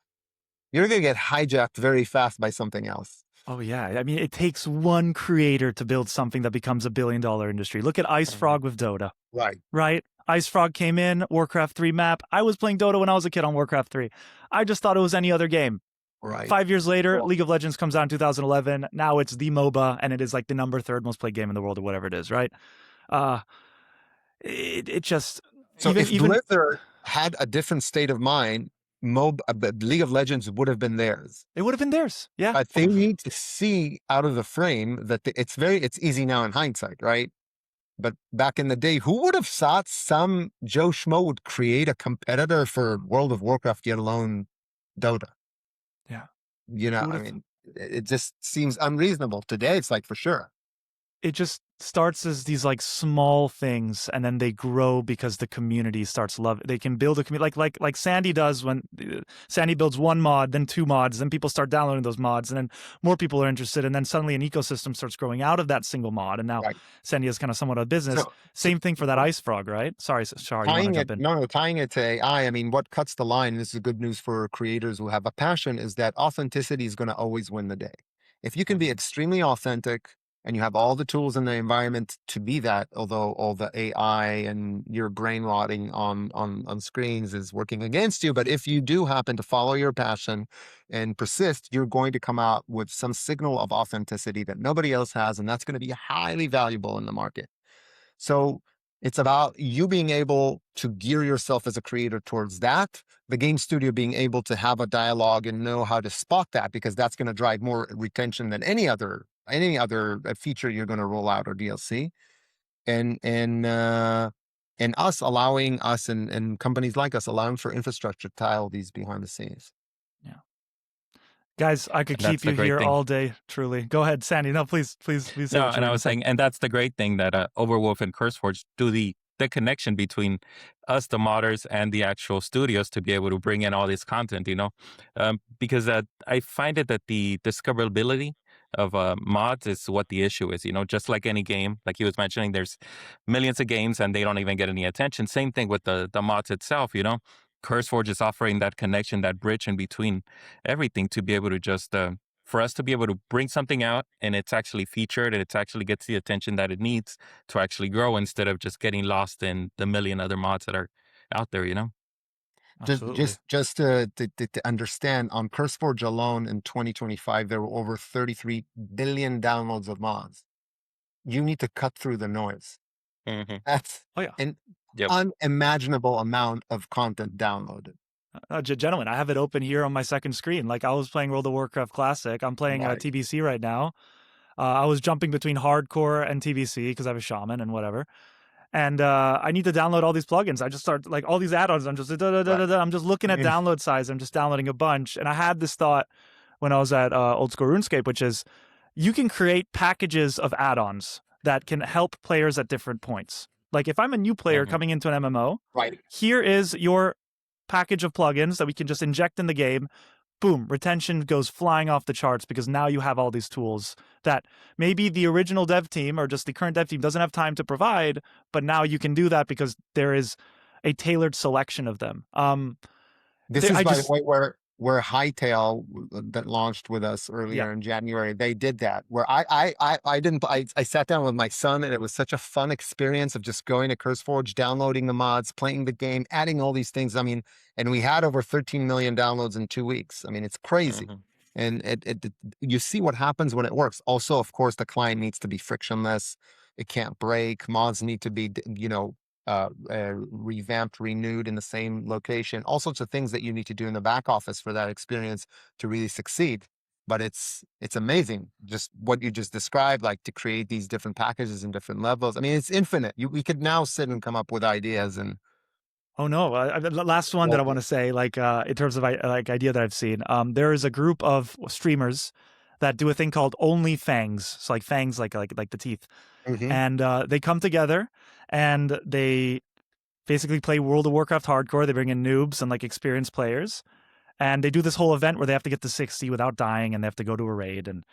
you're going to get hijacked very fast by something else. Oh yeah, I mean, it takes one creator to build something that becomes a billion-dollar industry. Look at IceFrog with Dota. Right? IceFrog came in, Warcraft 3 map. I was playing Dota when I was a kid on Warcraft 3. I just thought it was any other game. Right. 5 years later, League of Legends comes out in 2011. Now it's the MOBA, and it is like the number 3rd most played game in the world, or whatever it is, right? It just... So if Blizzard had a different state of mind, League of Legends would have been theirs. It would have been theirs, yeah. But they need to see out of the frame that it's easy now in hindsight, right? But back in the day, who would have thought some Joe Schmo would create a competitor for World of Warcraft, yet alone Dota? Yeah. I mean, it just seems unreasonable. Today, it's like, for sure. It just starts as these like small things, and then they grow because the community starts they can build a community like Sandi does. When Sandi builds one mod, then 2 mods, then people start downloading those mods, and then more people are interested, and then suddenly an ecosystem starts growing out of that single mod, and now Sandi is kind of somewhat a business. Same thing for that IceFrog, right? Sorry, Shahar, you want to jump in? No, tying it to AI, I mean, what cuts the line, and this is good news for creators who have a passion, is that authenticity is going to always win the day. If you can be extremely authentic, and you have all the tools in the environment to be that, although all the AI and your brain rotting on screens is working against you. But if you do happen to follow your passion and persist, you're going to come out with some signal of authenticity that nobody else has, and that's going to be highly valuable in the market. So it's about you being able to gear yourself as a creator towards that, the game studio being able to have a dialogue and know how to spot that, because that's going to drive more retention than any other feature you're going to roll out or DLC, and us allowing us and companies like us allowing for infrastructure to tile these behind the scenes. Yeah, guys, I could keep you here all day. Truly, go ahead, Sandi. No, please. No, and I was saying, and that's the great thing that Overwolf and CurseForge do, the connection between us, the modders, and the actual studios to be able to bring in all this content. Because I find it that the discoverability of mods is what the issue is. Just like any game, like he was mentioning, there's millions of games and they don't even get any attention. Same thing with the mods itself. CurseForge is offering that connection, that bridge in between everything, to be able to just for us to be able to bring something out and it's actually featured and it actually gets the attention that it needs to actually grow, instead of just getting lost in the million other mods that are out there. Just to understand, on CurseForge alone in 2025, there were over 33 billion downloads of mods. You need to cut through the noise. Mm-hmm. That's an unimaginable amount of content downloaded. Gentlemen, I have it open here on my second screen. Like, I was playing World of Warcraft Classic. I'm playing TBC right now. I was jumping between hardcore and TBC because I have a shaman and whatever. And I need to download all these plugins. I just start like all these add-ons. I'm just I'm just looking at download size. I'm just downloading a bunch. And I had this thought when I was at Old School RuneScape, which is you can create packages of add-ons that can help players at different points. Like if I'm a new player Mhm. coming into an MMO, Right. here is your package of plugins that we can just inject in the game. Boom, retention goes flying off the charts because now you have all these tools that maybe the original dev team or just the current dev team doesn't have time to provide, but now you can do that because there is a tailored selection of them. This is, I by the just, way, where Hightail that launched with us yeah. earlier in January, they did that. Where I didn't I sat down with my son, and it was such a fun experience of just going to CurseForge, downloading the mods, playing the game, adding all these things. I mean, and we had over 13 million downloads in 2 weeks. I mean, it's crazy. Mhm. And you see what happens when it works. Also, of course, the client needs to be frictionless. It can't break. Mods need to be, revamped, renewed in the same location, all sorts of things that you need to do in the back office for that experience to really succeed. But it's amazing just what you just described, like to create these different packages and different levels. I mean, it's infinite. We could now sit and come up with ideas and Oh no! The last one that I want to say, like in terms of like idea that I've seen, there is a group of streamers that do a thing called Only Fangs. So like fangs, like the teeth, Mhm. and they come together and they basically play World of Warcraft hardcore. They bring in noobs and like experienced players, and they do this whole event where they have to get to 60 without dying, and they have to go to a raid. And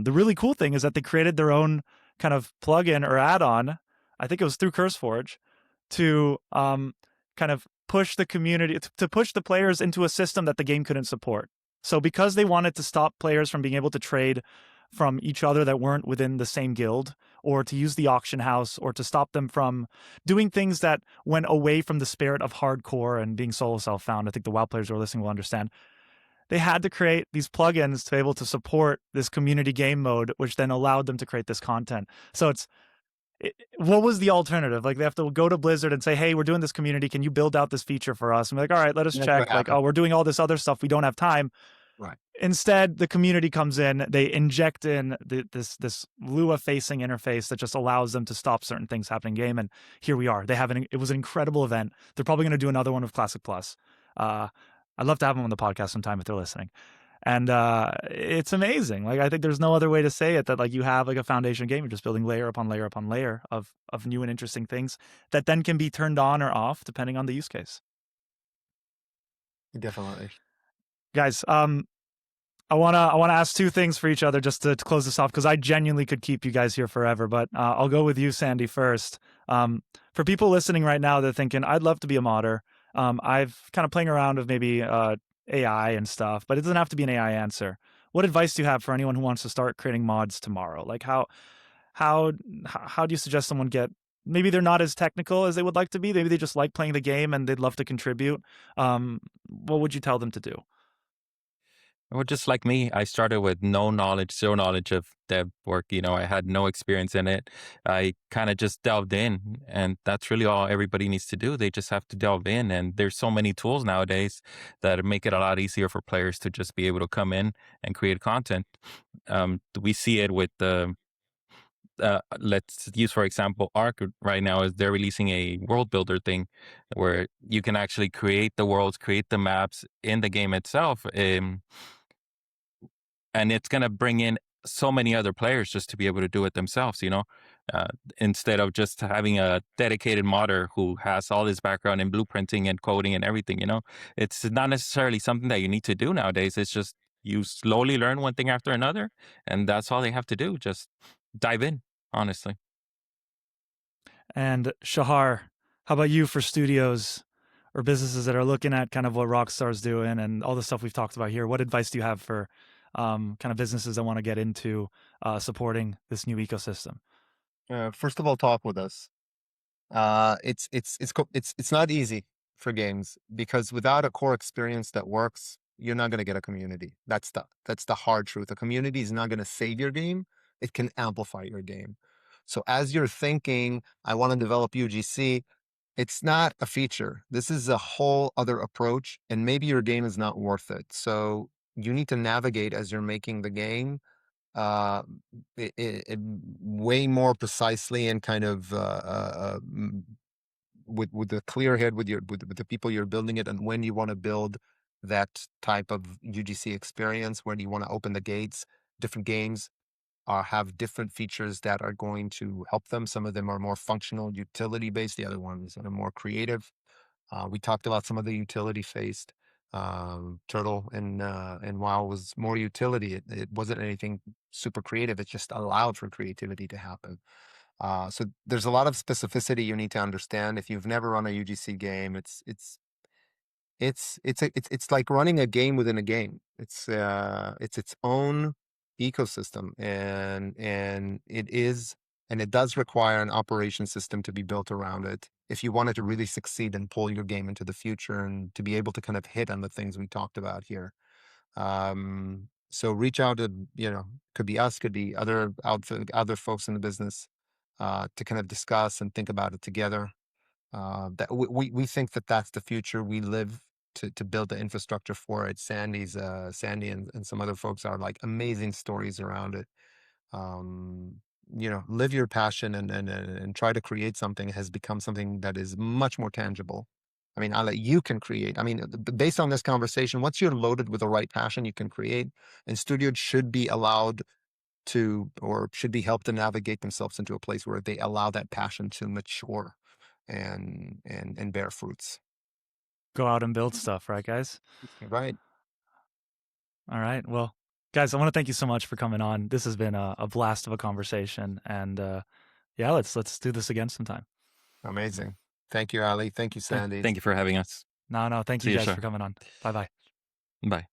the really cool thing is that they created their own kind of plugin or add-on. I think it was through CurseForge to kind of push the community to push the players into a system that the game couldn't support. So because they wanted to stop players from being able to trade from each other that weren't within the same guild, or to use the auction house, or to stop them from doing things that went away from the spirit of hardcore and being solo self-found, I think the WoW players who are listening will understand. They had to create these plugins to be able to support this community game mode, which then allowed them to create this content. So what was the alternative? Like they have to go to Blizzard and say, "Hey, we're doing this community. Can you build out this feature for us?" And we're like, "All right, let us That's what check." Like, happened. "Oh, we're doing all this other stuff. We don't have time." Right. Instead, the community comes in. They inject in this Lua facing interface that just allows them to stop certain things happening in game. And here we are. It was an incredible event. They're probably going to do another one with Classic Plus. I'd love to have them on the podcast sometime if they're listening. And it's amazing. Like I think there's no other way to say it, that like you have like a foundation game, you're just building layer upon layer upon layer of new and interesting things that then can be turned on or off depending on the use case. Definitely. Guys, I wanna ask two things for each other just to close this off, because I genuinely could keep you guys here forever. But I'll go with you, Sandi, first. For people listening right now, they're thinking, I'd love to be a modder. I've kind of playing around with maybe AI and stuff, but it doesn't have to be an AI answer. What advice do you have for anyone who wants to start creating mods tomorrow? Like how how do you suggest someone get? Maybe they're not as technical as they would like to be. Maybe they just like playing the game and they'd love to contribute. What would you tell them to do? Well, just like me, I started with no knowledge, zero knowledge of dev work. I had no experience in it. I kind of just delved in, and that's really all everybody needs to do. They just have to delve in, and there's so many tools nowadays that make it a lot easier for players to just be able to come in and create content. We see it with the let's use for example Arc right now is they're releasing a world builder thing where you can actually create the worlds, create the maps in the game itself. And it's going to bring in so many other players just to be able to do it themselves, uh, instead of just having a dedicated modder who has all this background in blueprinting and coding and everything. It's not necessarily something that you need to do nowadays. It's just you slowly learn one thing after another, and that's all they have to do. Just dive in, honestly. And Shahar, how about you for studios or businesses that are looking at kind of what Rockstar's doing and all the stuff we've talked about here? What advice do you have for kind of businesses that want to get into supporting this new ecosystem? First of all, talk with us. It's not easy for games because without a core experience that works, you're not going to get a community. That's the hard truth. A community is not going to save your game. It can amplify your game. So as you're thinking, I want to develop UGC, it's not a feature. This is a whole other approach, and maybe your game is not worth it. So you need to navigate as you're making the game uh way more precisely and kind of with the clear head with the people you're building it, and when you want to build that type of UGC experience, when you want to open the gates, different games. have different features that are going to help them. Some of them are more functional, utility based. The other ones are more creative. We talked about some of the utility faced. Turtle and WoW was more utility. It wasn't anything super creative. It just allowed for creativity to happen. So there's a lot of specificity you need to understand. If you've never run a UGC game, it's like running a game within a game. It's its own ecosystem, and it does require an operation system to be built around it if you want it to really succeed and pull your game into the future and to be able to kind of hit on the things we talked about here. So reach out to, could be us, could be other folks in the business, to kind of discuss and think about it together. That we think that that's the future. We live to build the infrastructure for it. Sandi and some other folks are like amazing stories around it. Um, live your passion and try to create something has become something that is much more tangible. I mean, you can create. I mean, based on this conversation, once you're loaded with the right passion, you can create. And studios should be allowed to, or should be helped to navigate themselves into a place where they allow that passion to mature and bear fruits. Go out and build stuff, right, guys? Right. All right. Well, guys, I want to thank you so much for coming on. This has been a blast of a conversation, and yeah, let's do this again sometime. Amazing. Thank you, Ali. Thank you, Yeah, Sandi. thank you for having us. No, thank See you you, guys Shahar. for coming on. Bye bye. Bye.